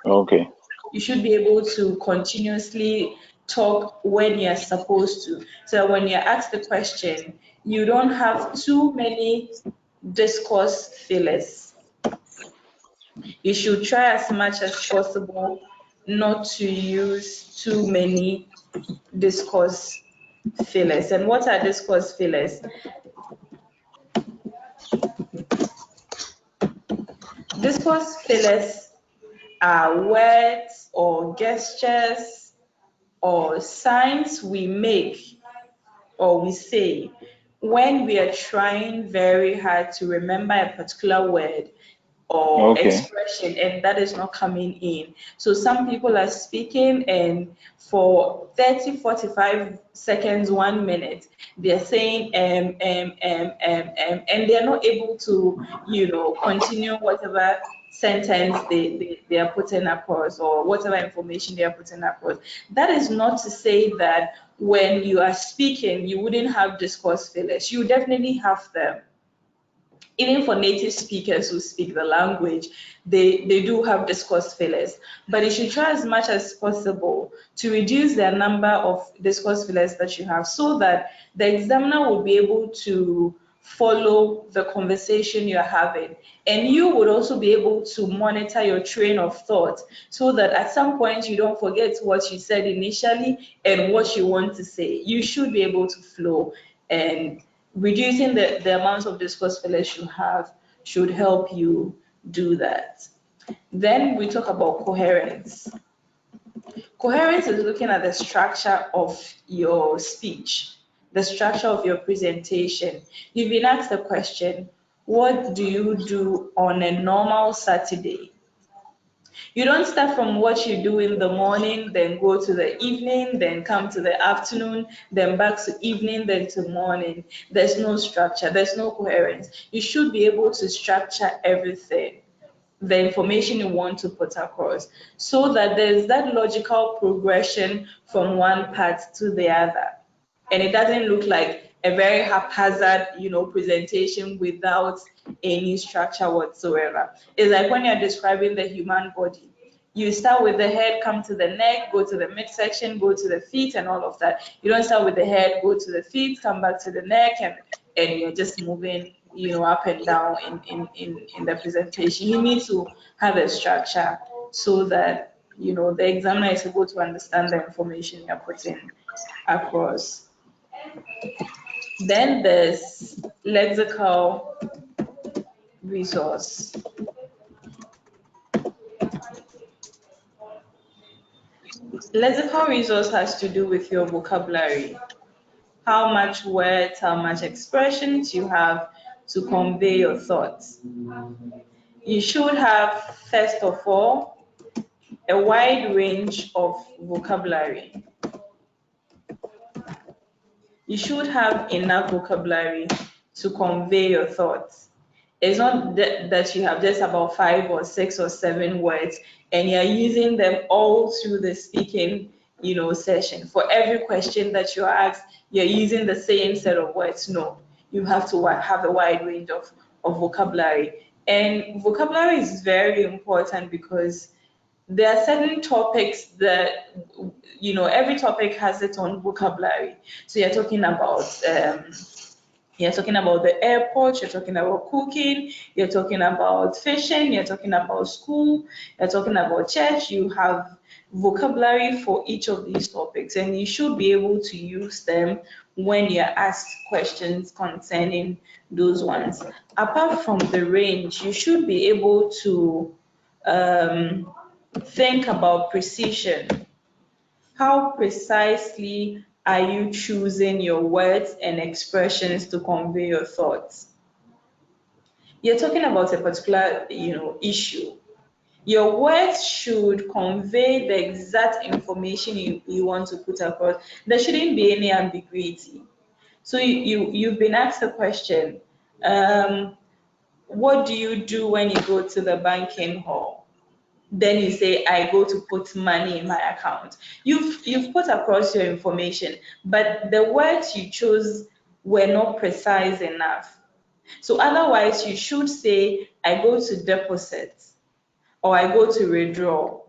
Okay. You should be able to continuously talk when you're supposed to. So when you're asked the question, you don't have too many discourse fillers. You should try as much as possible not to use too many discourse fillers. And what are discourse fillers? Discourse fillers are words or gestures or signs we make or we say when we are trying very hard to remember a particular word or Okay. expression, and that is not coming in. So some people are speaking, and for 30, 45 seconds, 1 minute, they're saying and they're not able to, continue whatever sentence they are putting across, or whatever information they are putting across. That is not to say that when you are speaking, you wouldn't have discourse fillers. You definitely have them. Even for native speakers who speak the language, they do have discourse fillers. But you should try as much as possible to reduce the number of discourse fillers that you have, so that the examiner will be able to follow the conversation you're having. And you would also be able to monitor your train of thought, so that at some point you don't forget what you said initially and what you want to say. You should be able to flow, and reducing the amount of discourse fillers you have should help you do that. Then we talk about coherence. Coherence is looking at the structure of your speech, the structure of your presentation. You've been asked the question, what do you do on a normal Saturday? You don't start from what you do in the morning, then go to the evening, then come to the afternoon, then back to evening, then to morning. There's no structure, there's no coherence. You should be able to structure everything, the information you want to put across, so that there's that logical progression from one part to the other. And it doesn't look like a very haphazard, presentation without any structure whatsoever. It's like when you're describing the human body. You start with the head, come to the neck, go to the midsection, go to the feet, and all of that. You don't start with the head, go to the feet, come back to the neck, and you're just moving, up and down in the presentation. You need to have a structure, so that, the examiner is able to understand the information you're putting across. Then there's lexical resource. Lexical resource has to do with your vocabulary, how much words, how much expressions you have to convey your thoughts. You should have, first of all, a wide range of vocabulary. You should have enough vocabulary to convey your thoughts. It's not that you have just about 5 or 6 or 7 words and you're using them all through the speaking, session. For every question that you're asked, you're using the same set of words. No, you have to have a wide range of vocabulary. And vocabulary is very important, because there are certain topics that, every topic has its own vocabulary. So you're talking about the airport, you're talking about cooking, you're talking about fishing, you're talking about school, you're talking about church. You have vocabulary for each of these topics, and you should be able to use them when you're asked questions concerning those ones. Apart from the range, you should be able to think about precision. How precisely are you choosing your words and expressions to convey your thoughts? You're talking about a particular, issue. Your words should convey the exact information you want to put across. There shouldn't be any ambiguity. So you've been asked a question, what do you do when you go to the banking hall? Then you say, I go to put money in my account. You've put across your information, but the words you chose were not precise enough. So otherwise, you should say, I go to deposit, or I go to withdraw.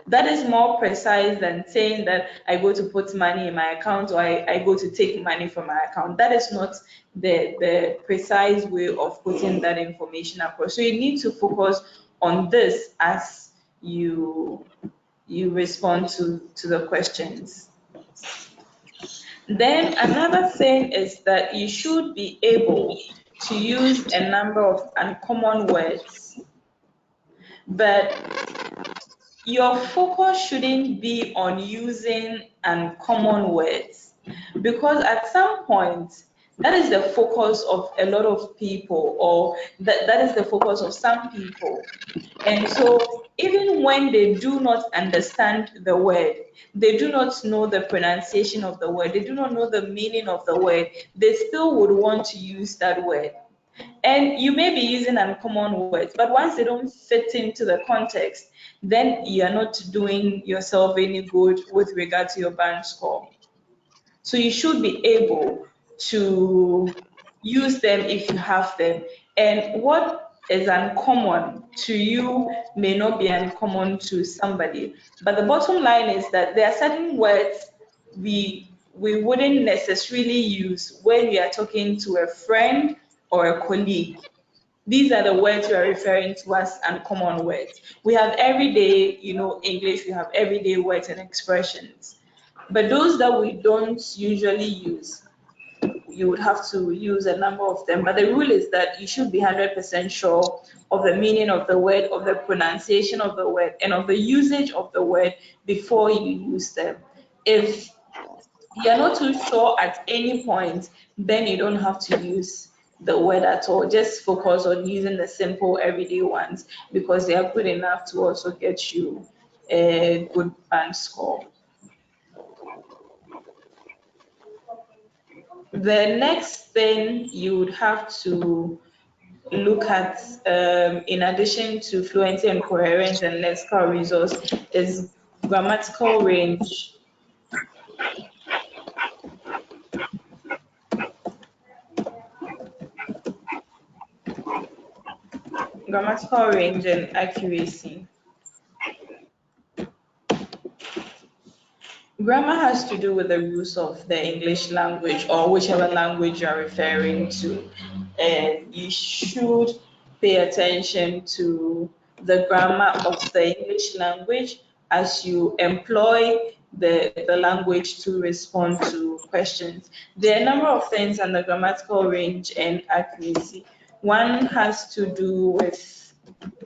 That is more precise than saying that I go to put money in my account, or I go to take money from my account. That is not the precise way of putting that information across. So you need to focus on this as you respond to the questions. Then another thing is that you should be able to use a number of uncommon words, but your focus shouldn't be on using uncommon words, because at some point That is the focus of a lot of people, or that is the focus of some people. And so even when they do not understand the word, they do not know the pronunciation of the word, they do not know the meaning of the word, they still would want to use that word. And you may be using uncommon words, but once they don't fit into the context, then you're not doing yourself any good with regard to your band score. So you should be able to use them if you have them. And what is uncommon to you may not be uncommon to somebody. But the bottom line is that there are certain words we wouldn't necessarily use when we are talking to a friend or a colleague. These are the words we are referring to as uncommon words. We have everyday, English, we have everyday words and expressions. But those that we don't usually use, you would have to use a number of them. But the rule is that you should be 100% sure of the meaning of the word, of the pronunciation of the word, and of the usage of the word before you use them. If you're not too sure at any point, then you don't have to use the word at all. Just focus on using the simple everyday ones because they are good enough to also get you a good band score. The next thing you would have to look at, in addition to fluency and coherence and lexical resource, is grammatical range. Grammatical range and accuracy. Grammar has to do with the rules of the English language or whichever language you're referring to. And you should pay attention to the grammar of the English language as you employ the language to respond to questions. There are a number of things under grammatical range and accuracy. One has to do with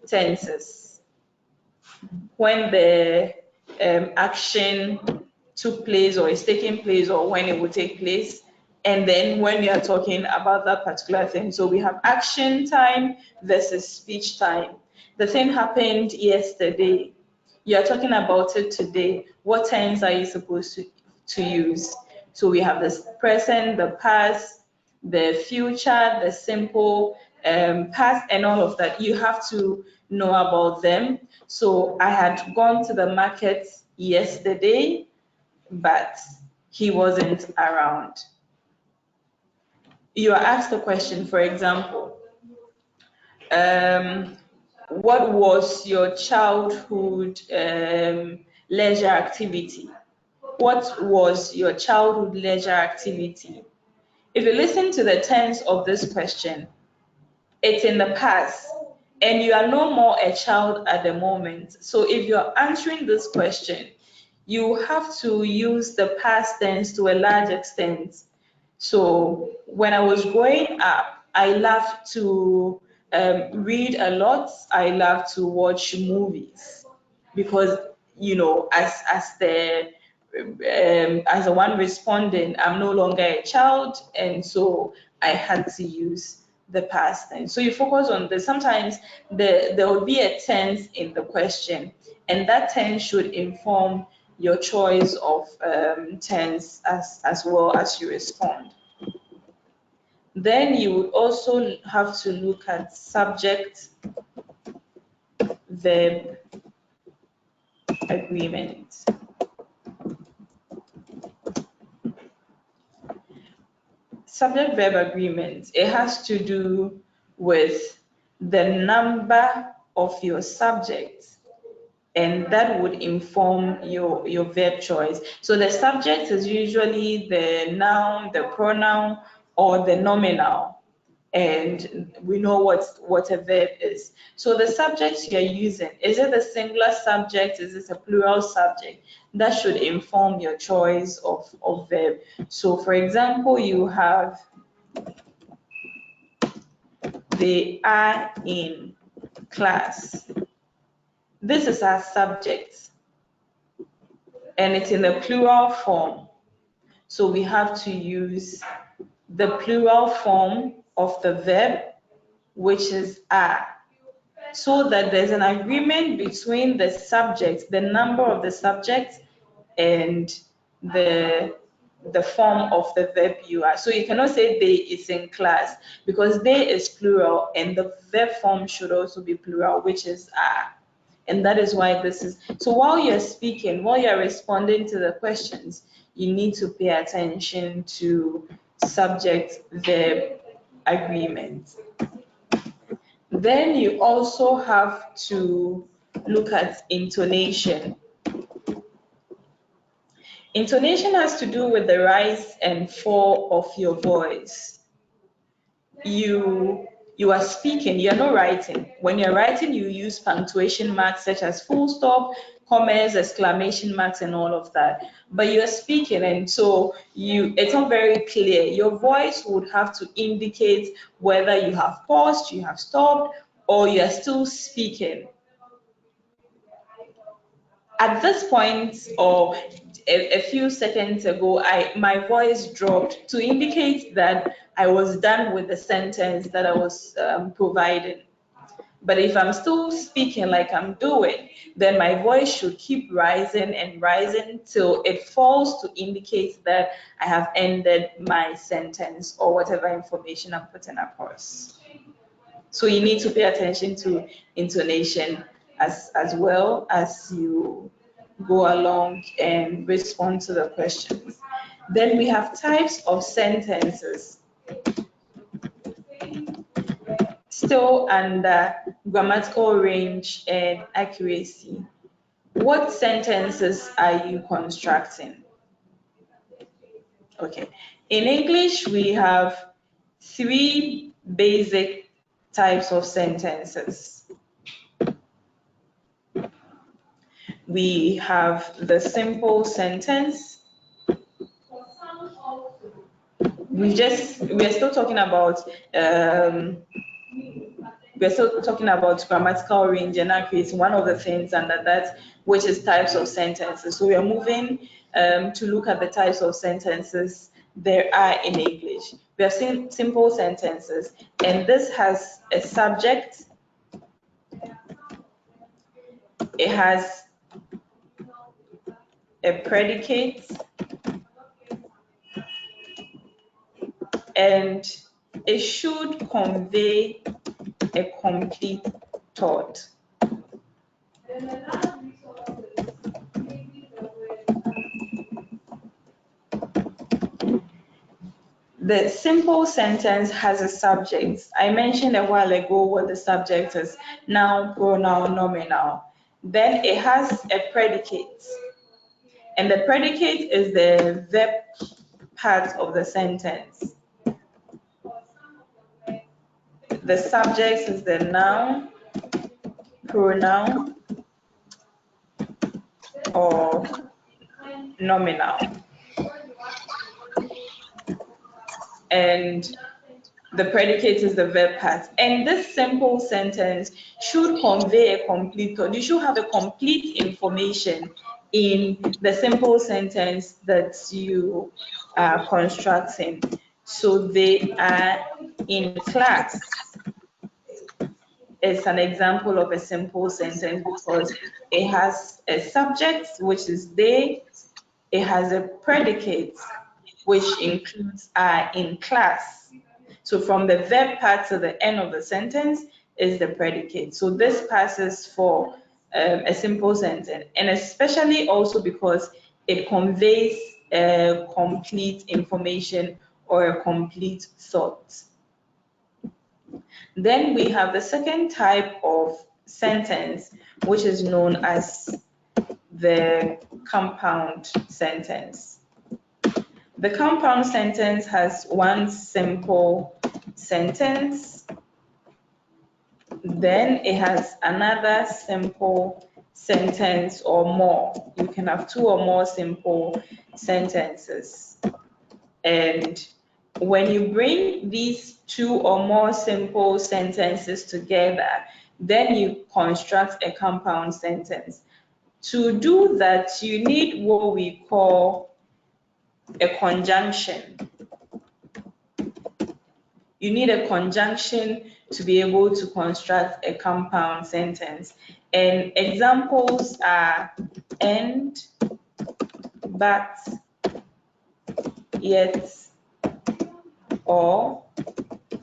tenses. When the action took place or is taking place or when it will take place, and then when we are talking about that particular thing. So we have action time versus speech time. The thing happened yesterday. You are talking about it today. What tense are you supposed to use? So we have the present, the past, the future, the simple past, and all of that. You have to know about them. So I had gone to the market yesterday, but he wasn't around. You are asked a question, for example, what was your childhood leisure activity? What was your childhood leisure activity? If you listen to the tense of this question, it's in the past and you are no more a child at the moment. So if you're answering this question, you have to use the past tense to a large extent. So when I was growing up, I loved to read a lot. I loved to watch movies because as the one responding, I'm no longer a child, and so I had to use the past tense. So you focus on the sometimes there will be a tense in the question, and that tense should inform your choice of tense as well as you respond. Then you would also have to look at subject verb agreement. Subject verb agreement, it has to do with the number of your subjects, and that would inform your verb choice. So the subject is usually the noun, the pronoun, or the nominal, and we know what a verb is. So the subjects you're using, is it a singular subject, is it a plural subject? That should inform your choice of verb. So for example, you have they are in class. This is our subject and it's in the plural form. So we have to use the plural form of the verb, which is are, so that there's an agreement between the subject, the number of the subject, and the form of the verb you are. So you cannot say they is in class, because they is plural and the verb form should also be plural, which is are. And that is why this is, so while you're speaking, while you're responding to the questions, you need to pay attention to subject verb agreement. Then you also have to look at intonation. Intonation has to do with the rise and fall of your voice. You are speaking, you're not writing. When you're writing, you use punctuation marks such as full stop, commas, exclamation marks, and all of that. But you're speaking, and so it's not very clear. Your voice would have to indicate whether you have paused, you have stopped, or you are still speaking. At this point, or a few seconds ago, my voice dropped to indicate that I was done with the sentence that I was providing. But if I'm still speaking like I'm doing, then my voice should keep rising and rising till it falls to indicate that I have ended my sentence or whatever information I'm putting across. So you need to pay attention to intonation as well as you go along and respond to the questions. Then we have types of sentences. Still under grammatical range and accuracy. What sentences are you constructing? Okay. In English, we have 3 basic types of sentences. We have the simple sentence. We're still talking about grammatical range and accuracy, one of the things under that, which is types of sentences. So we are moving to look at the types of sentences there are in English. We have seen simple sentences, and this has a subject, it has a predicate, and it should convey a complete thought. The simple sentence has a subject. I mentioned a while ago what the subject is: noun, pronoun, nominal. Then it has a predicate. And the predicate is the verb part of the sentence. The subject is the noun, pronoun, or nominal. And the predicate is the verb part. And this simple sentence should convey a complete thought. You should have a complete information in the simple sentence that you are constructing. So they are in class. It's an example of a simple sentence because it has a subject, which is they. It has a predicate, which includes are in class. So from the verb part to the end of the sentence is the predicate. So this passes for a simple sentence, and especially also because it conveys complete information or a complete thought. Then we have the second type of sentence, which is known as the compound sentence. The compound sentence has one simple sentence, then it has another simple sentence or more. You can have 2 or more simple sentences. And when you bring these 2 or more simple sentences together, then you construct a compound sentence. To do that, you need what we call a conjunction. you need a conjunction to be able to construct a compound sentence. And examples are and, but, yet, or,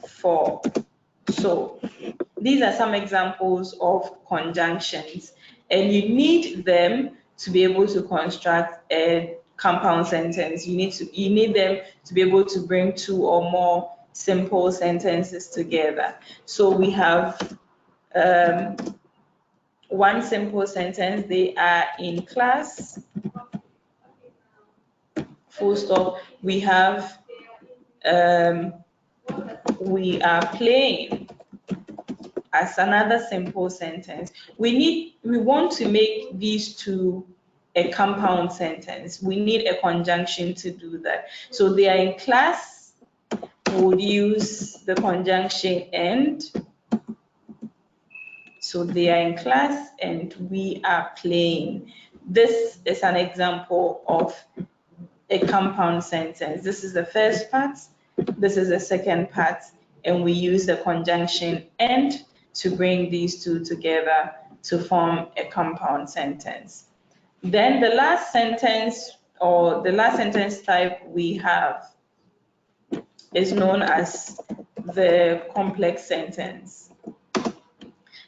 for. So these are some examples of conjunctions, and you need them to be able to construct a compound sentence. You need them to be able to bring two or more simple sentences together. So we have one simple sentence. They are in class, full stop. We have we are playing as another simple sentence. We want to make these two a compound sentence. We need a conjunction to do that. So they are in class, we'll use the conjunction and. So they are in class and we are playing. This is an example of a compound sentence. This is the first part, this is the second part, and we use the conjunction and to bring these two together to form a compound sentence. Then the last sentence, or the last sentence type we have, is known as the complex sentence.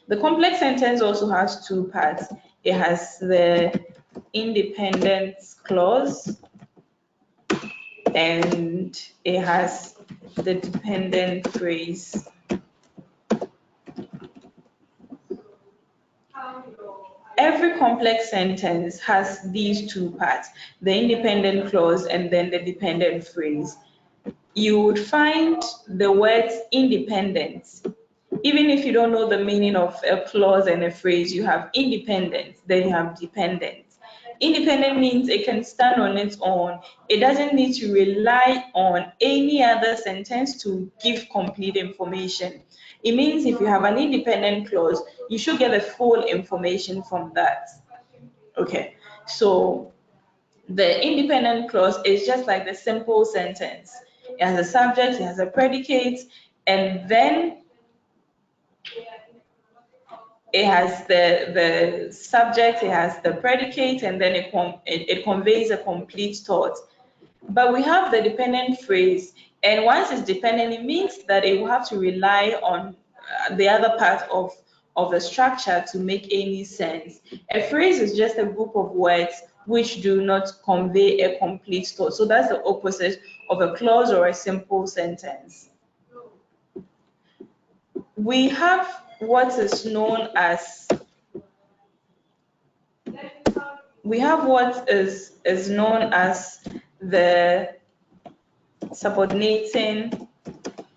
The complex sentence also has two parts. It has the independence clause and it has the dependent phrase. Every complex sentence has these two parts, the independent clause and then the dependent phrase. You would find the words independent. Even if you don't know the meaning of a clause and a phrase, you have independent, then you have dependent. Independent means it can stand on its own. It doesn't need to rely on any other sentence to give complete information. It means if you have an independent clause, you should get the full information from that. Okay, so the independent clause is just like the simple sentence. It has a subject, it has a predicate, and then it has the subject, it has the predicate, and then it conveys a complete thought. But we have the dependent phrase, and once it's dependent, it means that it will have to rely on the other part of the structure to make any sense. A phrase is just a group of words which do not convey a complete thought. So that's the opposite of a clause or a simple sentence. We have what is known as the subordinating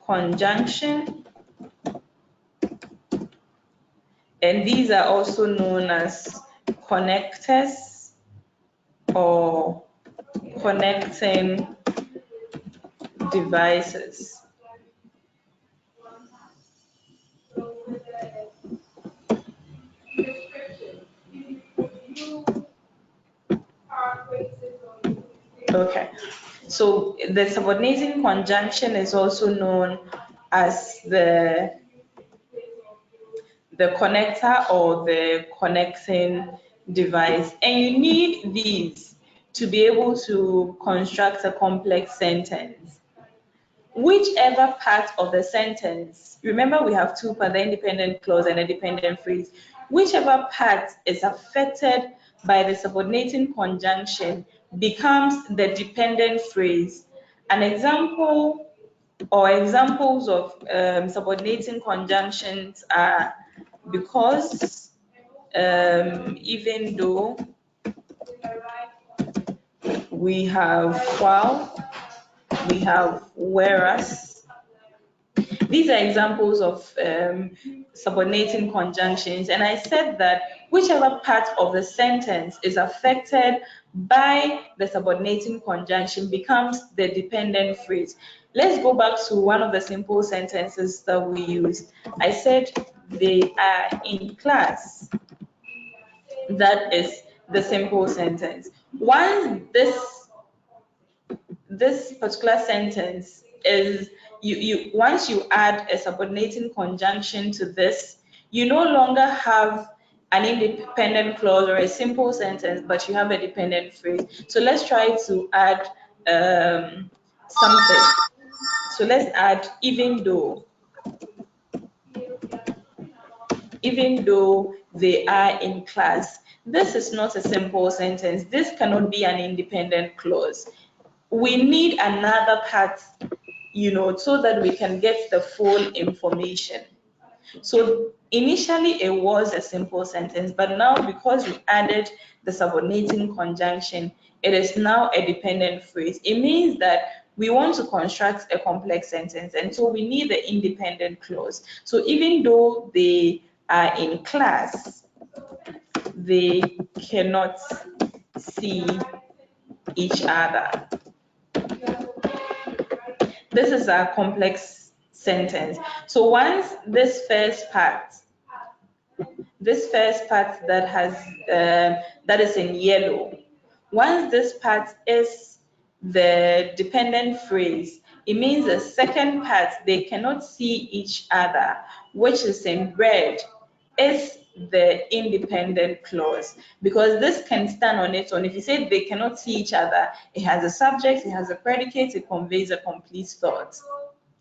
conjunction, and these are also known as connectors or connecting devices. Okay, so the subordinating conjunction is also known as the connector or the connecting device, and you need these to be able to construct a complex sentence. Whichever part of the sentence, remember we have two parts, the independent clause and a dependent phrase, whichever part is affected by the subordinating conjunction becomes the dependent phrase. An example or examples of subordinating conjunctions are because, even though, we have while, we have whereas. These are examples of subordinating conjunctions, and I said that whichever part of the sentence is affected by the subordinating conjunction becomes the dependent phrase. Let's go back to one of the simple sentences that we used. I said they are in class. That is the simple sentence. Once this particular sentence is once you add a subordinating conjunction to this, you no longer have an independent clause or a simple sentence, but you have a dependent phrase. So let's try to add something. So let's add even though they are in class. This is not a simple sentence. This cannot be an independent clause. We need another part, so that we can get the full information. So initially it was a simple sentence, but now because we added the subordinating conjunction, it is now a dependent phrase. It means that we want to construct a complex sentence, and so we need the independent clause. So even though they are in class, they cannot see each other. This is a complex sentence. So once this first part that has that is in yellow, once this part is the dependent phrase, it means the second part, they cannot see each other, which is in red, is the independent clause, because this can stand on its own. If you say they cannot see each other, it has a subject, it has a predicate, it conveys a complete thought.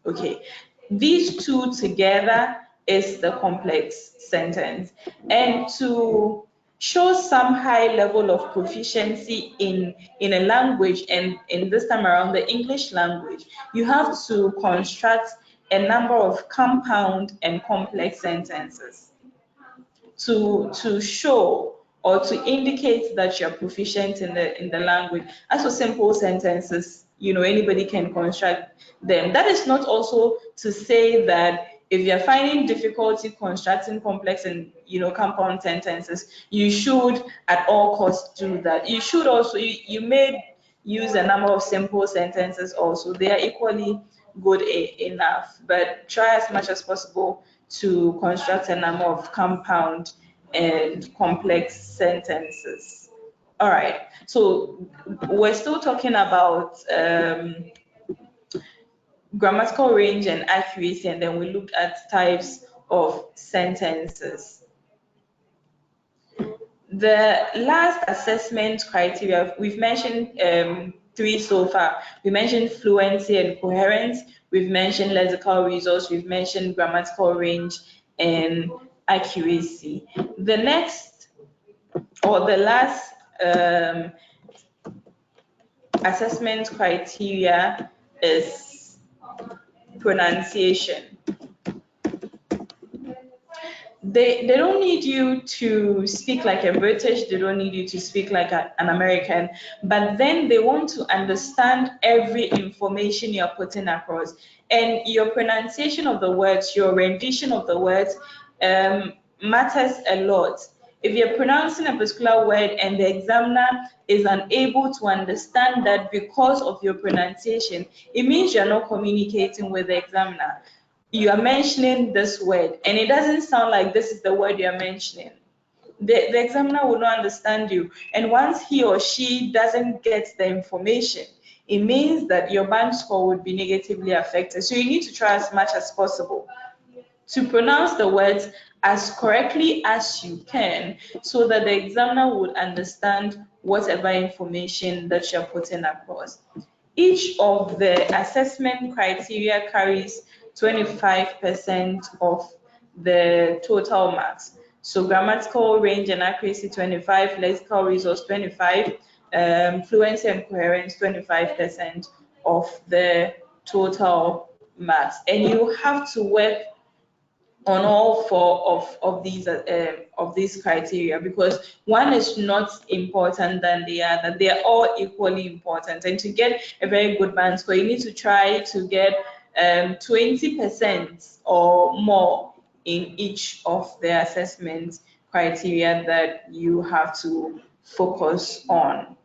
Okay, these two together is the complex sentence. And to show some high level of proficiency in a language, and in this time around the English language, you have to construct a number of compound and complex sentences to show or to indicate that you're proficient in the language. As for simple sentences, anybody can construct them. That is not also to say that if you're finding difficulty constructing complex and compound sentences, you should at all costs do that. You should also, you may use a number of simple sentences also. They are equally good enough, but try as much as possible to construct a number of compound and complex sentences. All right, so we're still talking about grammatical range and accuracy, and then we looked at types of sentences. The last assessment criteria, we've mentioned 3 so far. We mentioned fluency and coherence, we've mentioned lexical resource, we've mentioned grammatical range and accuracy. The next, or the last assessment criteria is pronunciation. They don't need you to speak like a British, they don't need you to speak like an American, but then they want to understand every information you're putting across. And your pronunciation of the words, your rendition of the words matters a lot. If you're pronouncing a particular word and the examiner is unable to understand that because of your pronunciation, it means you're not communicating with the examiner. You are mentioning this word and it doesn't sound like this is the word you're mentioning. The examiner will not understand you. And once he or she doesn't get the information, it means that your band score would be negatively affected. So you need to try as much as possible to pronounce the words as correctly as you can, so that the examiner would understand whatever information that you're putting across. Each of the assessment criteria carries 25% of the total marks. So grammatical range and accuracy 25, lexical resource 25, fluency and coherence 25% of the total marks. And you have to work on all 4 of these criteria, because one is not important than the other. They are all equally important. And to get a very good band score, you need to try to get 20% or more in each of the assessment criteria that you have to focus on.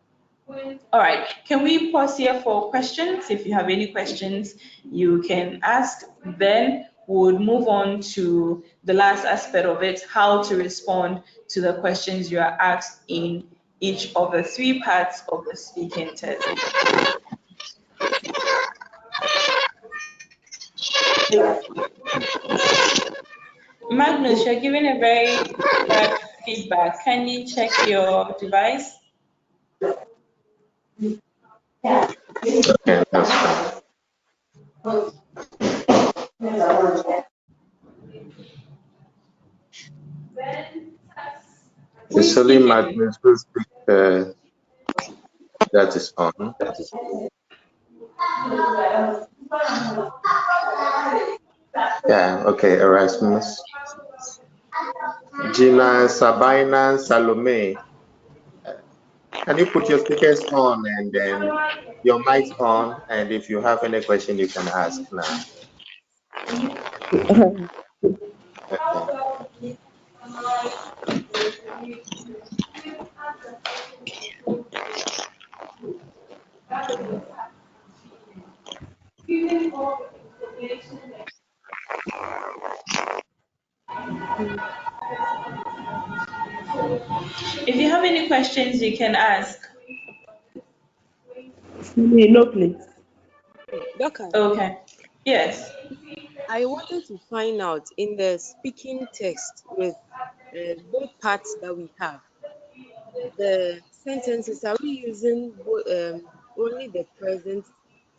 All right, can we pause here for questions? If you have any questions, you can ask. Then we'll move on to the last aspect of it, how to respond to the questions you are asked in each of the 3 parts of the speaking test. Magnus, you're giving a very bad feedback. Can you check your device? Okay, that's fine. Who It's is only speaking? Magnus who speak that is on. Yeah, okay, Erasmus. Gina, Sabina, Salome. Can you put your speakers on and then your mics on? And if you have any question, you can ask now. Okay. If you have any questions, you can ask. No, please. Doctor, Okay. Yes. I wanted to find out in the speaking text with both parts that we have, the sentences, are we using only the present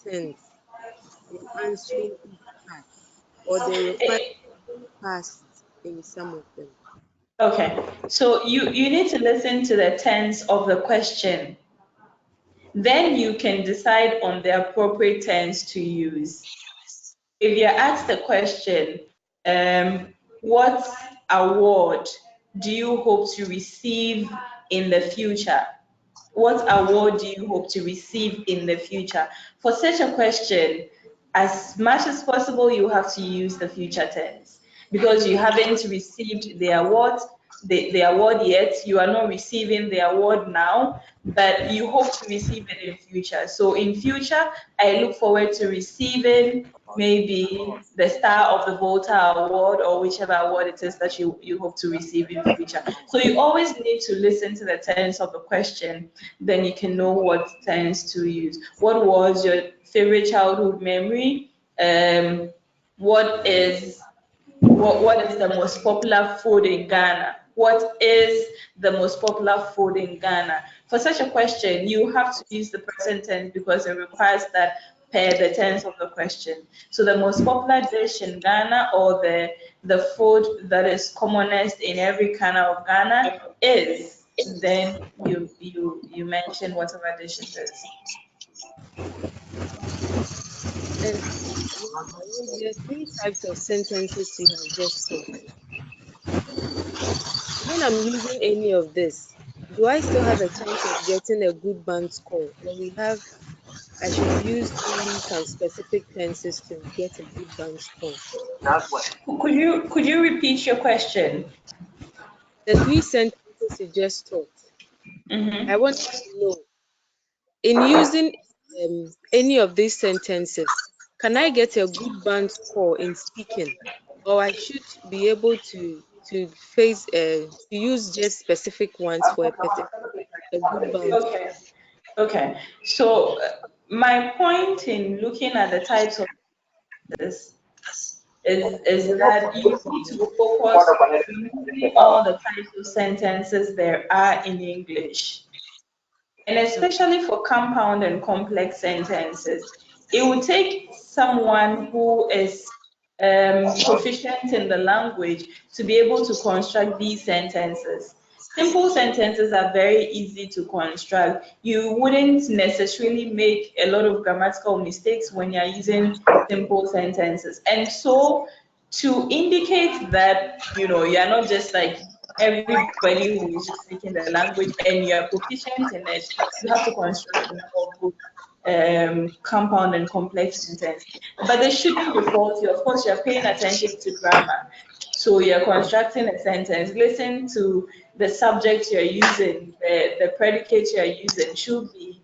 tense in answering each part, or they require past in some of them? Okay. So you need to listen to the tense of the question. Then you can decide on the appropriate tense to use. If you're asked the question, what award do you hope to receive in the future? What award do you hope to receive in the future? For such a question, as much as possible, you have to use the future tense because you haven't received the award yet. You are not receiving the award now, but you hope to receive it in future. So in future, I look forward to receiving maybe the Star of the Volta award or whichever award it is that you hope to receive in future. So you always need to listen to the tense of the question, then you can know what tense to use. What was your favorite childhood memory? What is the most popular food in Ghana? What is the most popular food in Ghana? For such a question, you have to use the present tense because it requires that per the tense of the question. So the most popular dish in Ghana or the food that is commonest in every corner of Ghana is, then you mention whatever dish it is. And with the three types of sentences you have just said, when I'm using any of this, do I still have a chance of getting a good band score? Or I should use only some specific tenses to get a good band score? Could you repeat your question? The three sentences you just taught, I Mm-hmm. want to know, in using any of these sentences, can I get a good band score in speaking? Or I should be able to use just specific ones for a good band score? Okay. Okay. So my point in looking at the types of this is that you need to focus on removing all the types of sentences there are in English. And especially for compound and complex sentences, it would take someone who is proficient in the language to be able to construct these sentences. Simple sentences are very easy to construct. You wouldn't necessarily make a lot of grammatical mistakes when you're using simple sentences. And so to indicate that, you're not just like everybody who is just speaking the language and you're proficient in it, you have to construct a number of good compound and complex sentences. But they shouldn't be faulty. Of course, you're paying attention to grammar. So you're constructing a sentence. Listen to the subject you're using, the predicate you're using should be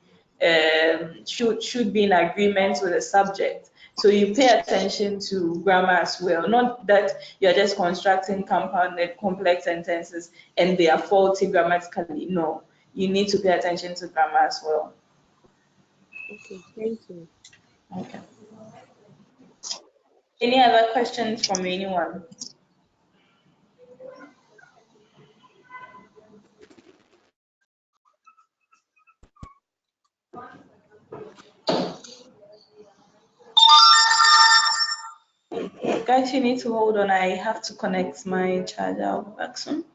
in agreement with the subject. So you pay attention to grammar as well. Not that you're just constructing compounded complex sentences and they are faulty grammatically. No, you need to pay attention to grammar as well. Okay, thank you. Okay. Any other questions from anyone? Guys, you need to hold on. I have to connect my charger. I'll be back soon.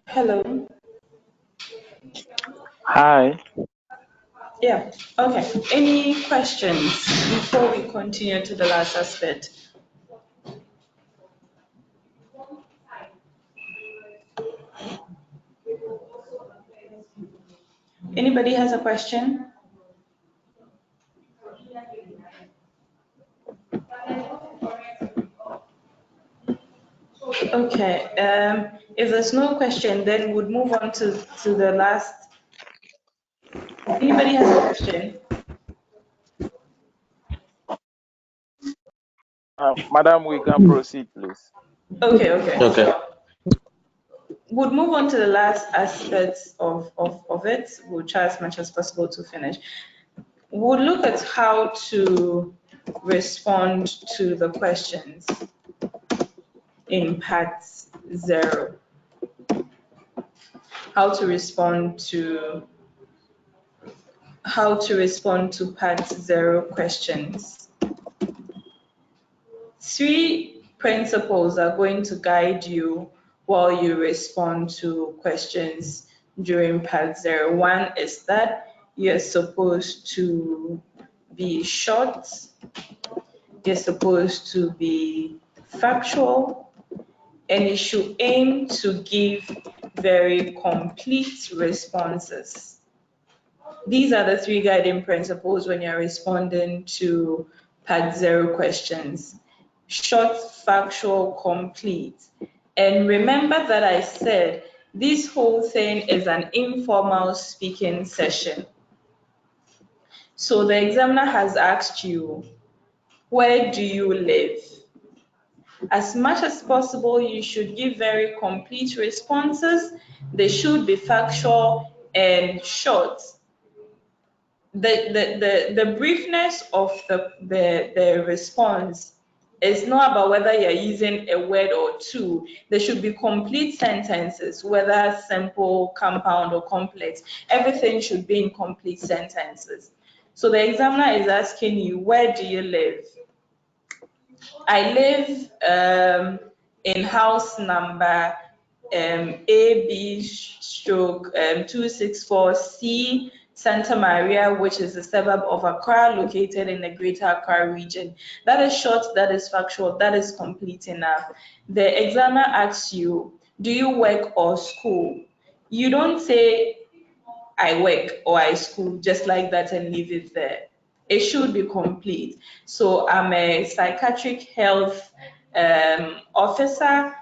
Hello. Hi. Yeah. Okay. Any questions before we continue to the last aspect? Anybody has a question? Okay. If there's no question, then we'll move on to the last. Anybody has a question? Madam, we can proceed, please. Okay. Okay. So we'll move on to the last aspects of it. We'll try as much as possible to finish. We'll look at how to respond to the questions in part 0. How to respond to part 0 questions. 3 principles are going to guide you while you respond to questions during part 0. One is that you're supposed to be short, you're supposed to be factual, and you should aim to give very complete responses. These are the 3 guiding principles when you're responding to part 0 questions. Short, factual, complete. And remember that I said this whole thing is an informal speaking session. So the examiner has asked you, where do you live? As much as possible, you should give very complete responses. They should be factual and short. The briefness of the response is not about whether you're using a word or 2. There should be complete sentences, whether simple, compound, or complex. Everything should be in complete sentences. So the examiner is asking you, where do you live? I live in house number AB/264C, Santa Maria, which is a suburb of Accra, located in the Greater Accra region. That is short, that is factual, that is complete enough. The examiner asks you, do you work or school? You don't say, I work or I school, just like that, and leave it there. It should be complete. So I'm a psychiatric health officer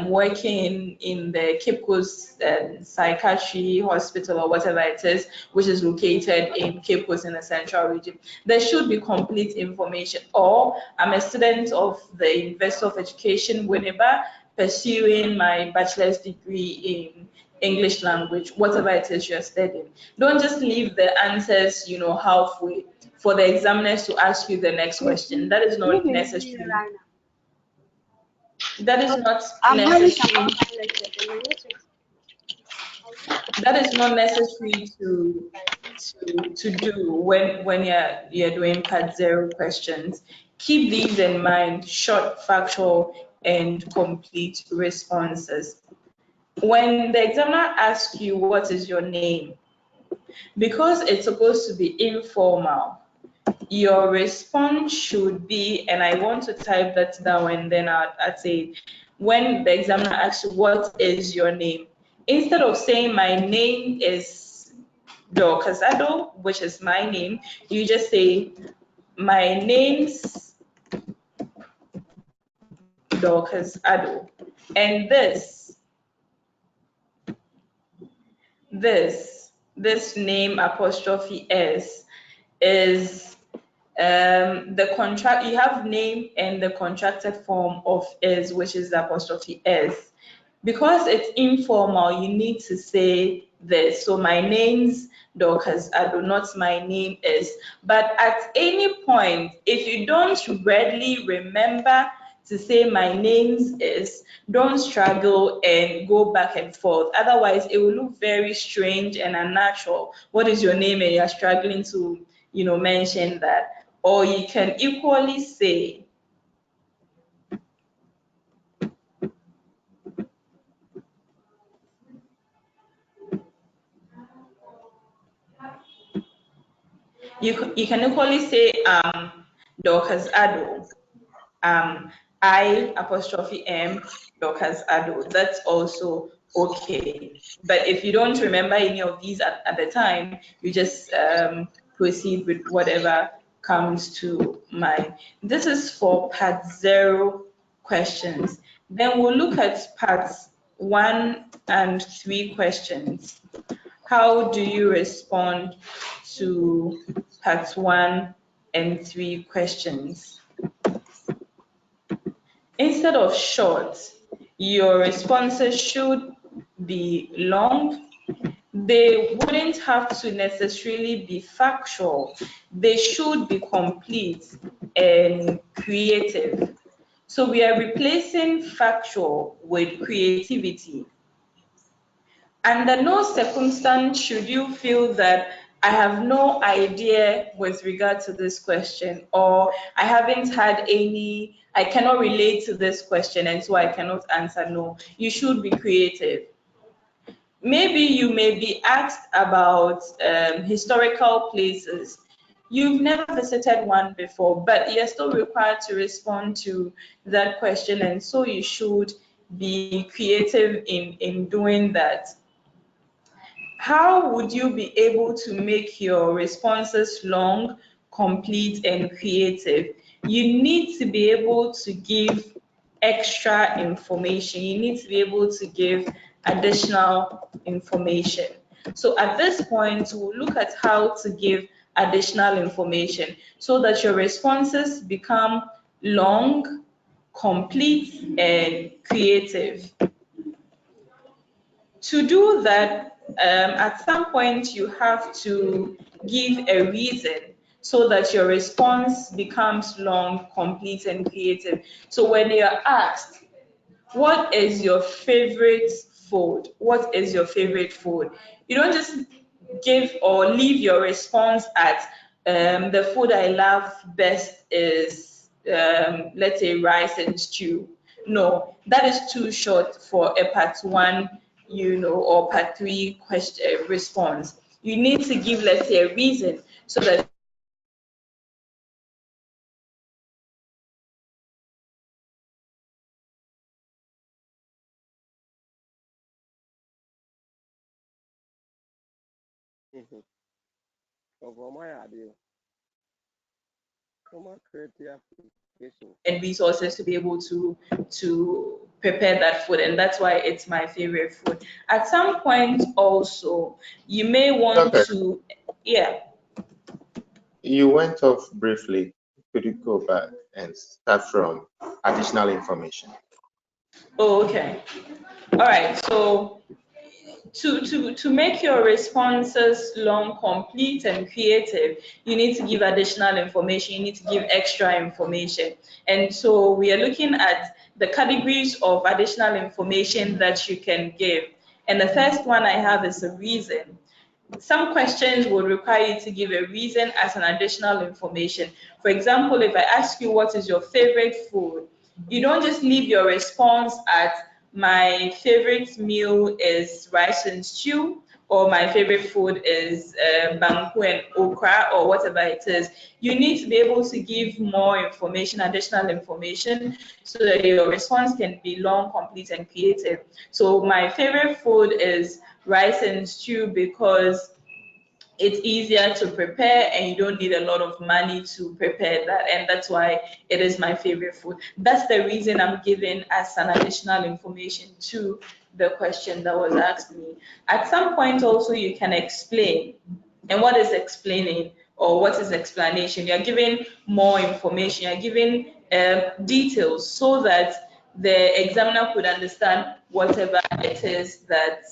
working in the Cape Coast Psychiatry Hospital or whatever it is, which is located in Cape Coast in the Central Region. There should be complete information. Or I'm a student of the University of Education, Winneba, pursuing my bachelor's degree in English language, whatever it is you're studying. Don't just leave the answers, halfway for the examiners to ask you the next question. That is not necessary. That is not necessary. That is not necessary to do when you're doing part 0 questions. Keep these in mind: short, factual, and complete responses. When the examiner asks you what is your name, because it's supposed to be informal, your response should be, and I want to type that down and then I'd say, when the examiner asks you what is your name, instead of saying my name is Dorcas Ado, which is my name, you just say my name's Dorcas Ado. And this name apostrophe S is the contract. You have name and the contracted form of is, which is the apostrophe S. Because it's informal, you need to say this. So my name's Dorcas Ado, not my name is. But at any point, if you don't readily remember to say my name's is, don't struggle and go back and forth. Otherwise, it will look very strange and unnatural. What is your name? And you're struggling to, mention that. Or you can equally say, you can equally say Dorcas Ado, I apostrophe M Dorcas Ado. That's also okay. But if you don't remember any of these at the time, you just proceed with whatever comes to mind. This is for part 0 questions. Then we'll look at parts 1 and 3 questions. How do you respond to part 1 and 3 questions? Instead of short, your responses should be long. They wouldn't have to necessarily be factual. They should be complete and creative. So we are replacing factual with creativity. Under no circumstance should you feel that I have no idea with regard to this question, or I haven't had I cannot relate to this question and so I cannot answer. No, you should be creative. Maybe you may be asked about historical places. You've never visited one before, but you're still required to respond to that question, and so you should be creative in doing that. How would you be able to make your responses long, complete, and creative? You need to be able to give extra information. You need to be able to give additional information. So at this point, we'll look at how to give additional information so that your responses become long, complete, and creative. To do that, at some point you have to give a reason so that your response becomes long, complete, and creative. So when you're asked, what is your favorite food? What is your favorite food? You don't just give or leave your response at the food I love best is, let's say, rice and stew. No, that is too short for a part 1, or part 3 question response. You need to give, let's say, a reason so that and resources to be able to prepare that food, and that's why it's my favorite food. At some point also, you may want Okay. to, yeah. You went off briefly. Could you go back and start from additional information? Oh, okay. All right. So to make your responses long, complete, and creative, you need to give additional information. You need to give extra information. And so we are looking at the categories of additional information that you can give. And the first one I have is a reason. Some questions would require you to give a reason as an additional information. For example, if I ask you what is your favorite food, you don't just leave your response at my favorite meal is rice and stew, or my favorite food is banku and okra, or whatever it is. You need to be able to give more information, additional information, so that your response can be long, complete, and creative. So my favorite food is rice and stew because it's easier to prepare and you don't need a lot of money to prepare that, and that's why it is my favorite food. That's the reason I'm giving as an additional information to the question that was asked me. At some point also you can explain. And what is explaining, or what is explanation? You're giving more information, you're giving details so that the examiner could understand whatever it is that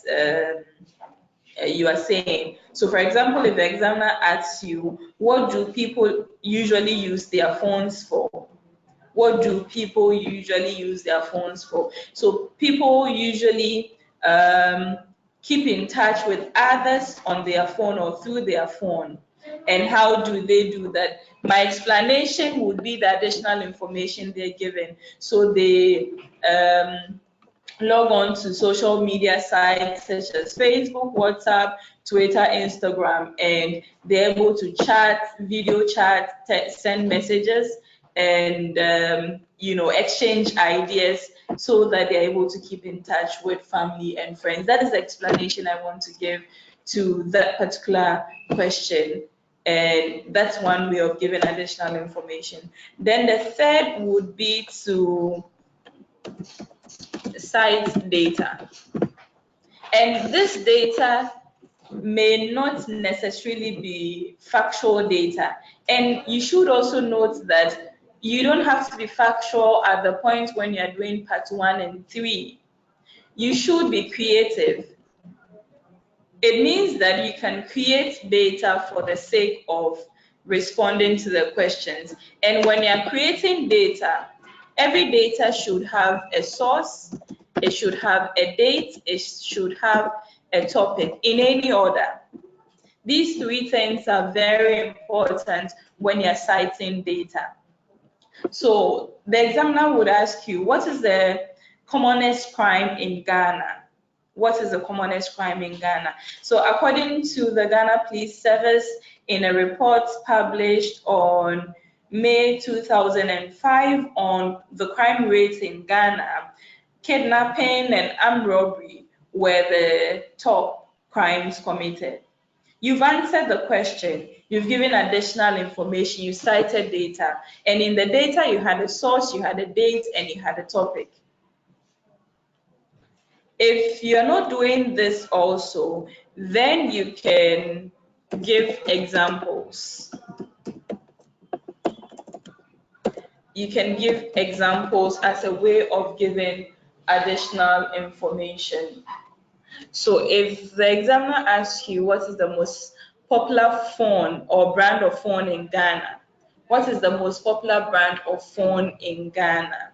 you are saying. So for example, if the examiner asks you, what do people usually use their phones for? What do people usually use their phones for? So people usually keep in touch with others on their phone or through their phone. And how do they do that? My explanation would be the additional information they're given. So they log on to social media sites such as Facebook, WhatsApp, Twitter, Instagram, and they're able to chat, video chat, send messages, and exchange ideas so that they're able to keep in touch with family and friends. That is the explanation I want to give to that particular question. And that's one way of giving additional information. Then the third would be to cite data. And this data may not necessarily be factual data. And you should also note that you don't have to be factual at the point when you're doing part 1 and 3. You should be creative. It means that you can create data for the sake of responding to the questions. And when you're creating data, every data should have a source, it should have a date, it should have a topic in any order. These 3 things are very important when you're citing data. So the examiner would ask you, what is the commonest crime in Ghana? What is the commonest crime in Ghana? So according to the Ghana Police Service, in a report published on May 2005 on the crime rates in Ghana, kidnapping and armed robbery were the top crimes committed. You've answered the question, you've given additional information, you cited data, and in the data you had a source, you had a date, and you had a topic. If you're not doing this also, then you can give examples. You can give examples as a way of giving additional information. So if the examiner asks you what is the most popular phone or brand of phone in Ghana, what is the most popular brand of phone in Ghana?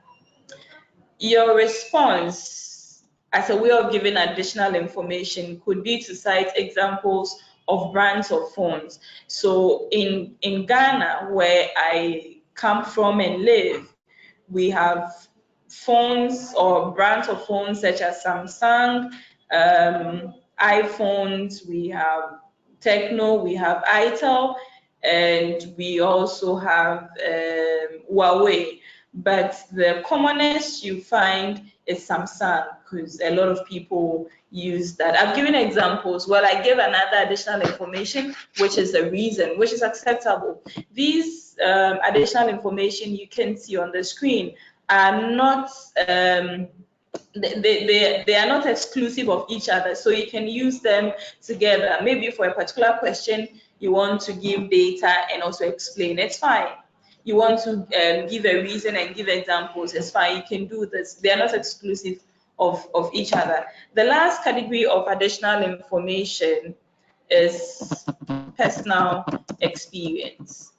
Your response as a way of giving additional information could be to cite examples of brands of phones. So in Ghana, where I come from and live, we have phones or brands of phones such as Samsung, iPhones, we have Techno, we have ITEL, and we also have Huawei. But the commonest you find is Samsung, because a lot of people use that. I've given examples. Well, I gave another additional information, which is the reason, which is acceptable. These additional information you can see on the screen are not they are not exclusive of each other, so you can use them together. Maybe for a particular question you want to give data and also explain, it's fine. You want to give a reason and give examples, it's fine. You can do this. They are not exclusive of each other. The last category of additional information is personal experience.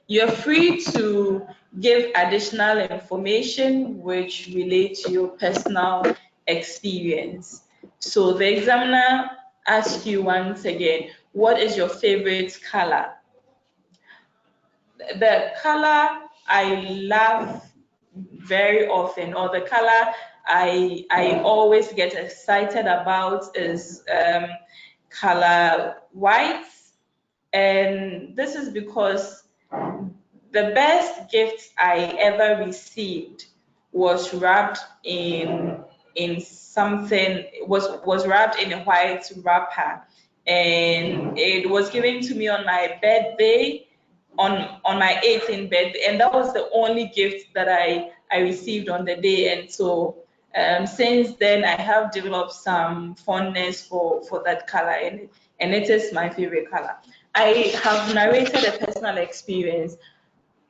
You're free to give additional information which relate to your personal experience. So the examiner asks you once again, what is your favorite color? The color I love very often, or the color I always get excited about is color white. And this is because the best gift I ever received was wrapped in something, was wrapped in a white wrapper, and it was given to me on my birthday, on my 18th birthday, and that was the only gift that I received on the day. And so since then I have developed some fondness for that color, and it is my favorite color. I have narrated a personal experience.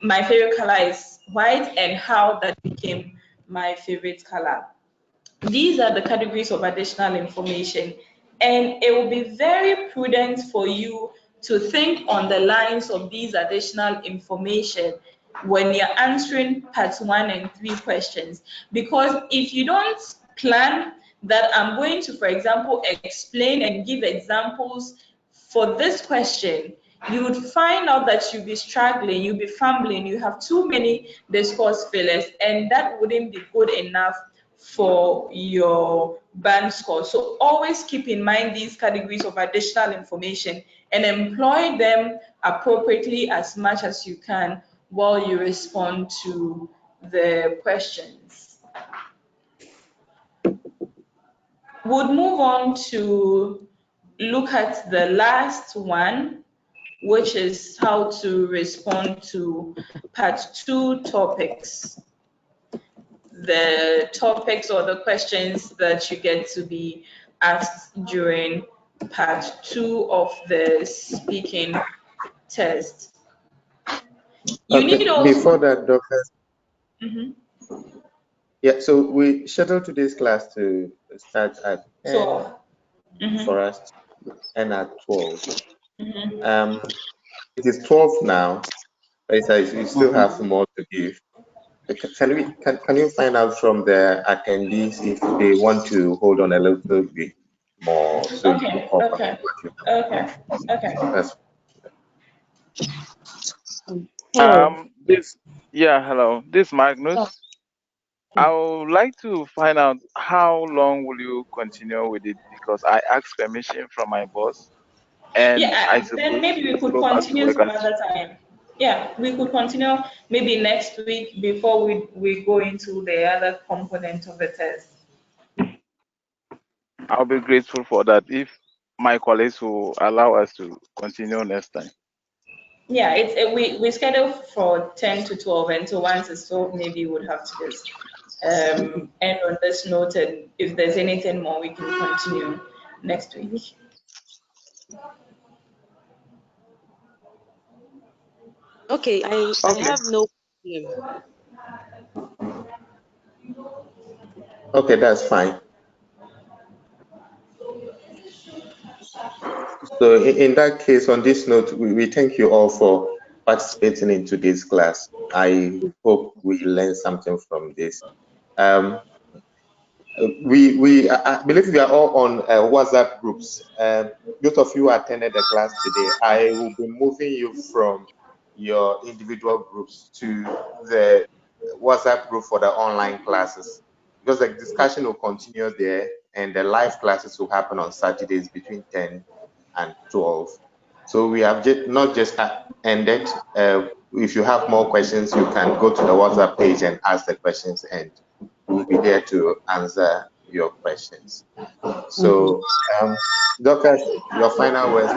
My favorite color is white, and how that became my favorite color. These are the categories of additional information, and it will be very prudent for you to think on the lines of these additional information when you're answering part 1 and 3 questions. Because if you don't plan that I'm going to, for example, explain and give examples for this question, you would find out that you'll be struggling, you'll be fumbling, you have too many discourse fillers, and that wouldn't be good enough for your band score. So always keep in mind these categories of additional information and employ them appropriately as much as you can while you respond to the questions. We'll move on to look at the last one, which is how to respond to part 2 topics. The topics or the questions that you get to be asked during part 2 of the speaking test. You need also, before that, Doctor. Mhm. Yeah, so we scheduled today's class to start at 10 So, for us to end at 12. mhm. It is 12 now, but it says we still have more to give. Can you find out from the attendees if they want to hold on a little bit more so you Okay, cover okay, what you have? okay. That's Hello. Hello. This is Magnus. I would like to find out how long will you continue with it, because I asked permission from my boss, and I Then suppose maybe we could go back to continue work some at. other time. Yeah, we could continue maybe next week before we go into the other component of the test. I'll be grateful for that if my colleagues will allow us to continue next time. Yeah, we schedule for 10 to 12, and so once it's 12, maybe we would have to just end on this note, and if there's anything more, we can continue next week. Okay, I have no problem. okay, that's fine. So in that case, on this note, we thank you all for participating in today's class. I hope we learned something from this. I believe we are all on WhatsApp groups. Those of you who attended the class today, I will be moving you from your individual groups to the WhatsApp group for the online classes, because the discussion will continue there, and the live classes will happen on Saturdays between 10 and 12. So we have not just ended. If you have more questions, you can go to the WhatsApp page and ask the questions, and we'll be there to answer your questions. So, Doctor, your final words.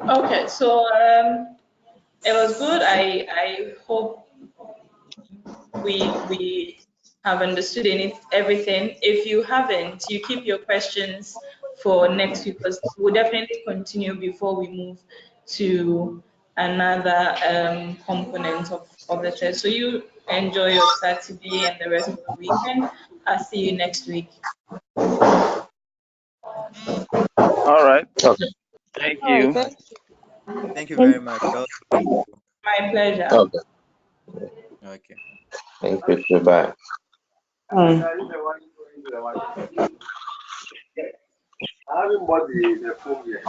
Okay, so it was good. I hope we have understood everything. If you haven't, you keep your questions for next week, because we'll definitely continue before we move to another component of the test. So you enjoy your Saturday and the rest of the weekend. I'll see you next week. All right. Okay. Thank All right, you. Thank you very much. That was wonderful. My pleasure. Okay. Okay. Thank you. Goodbye. I haven't bought the phone yet.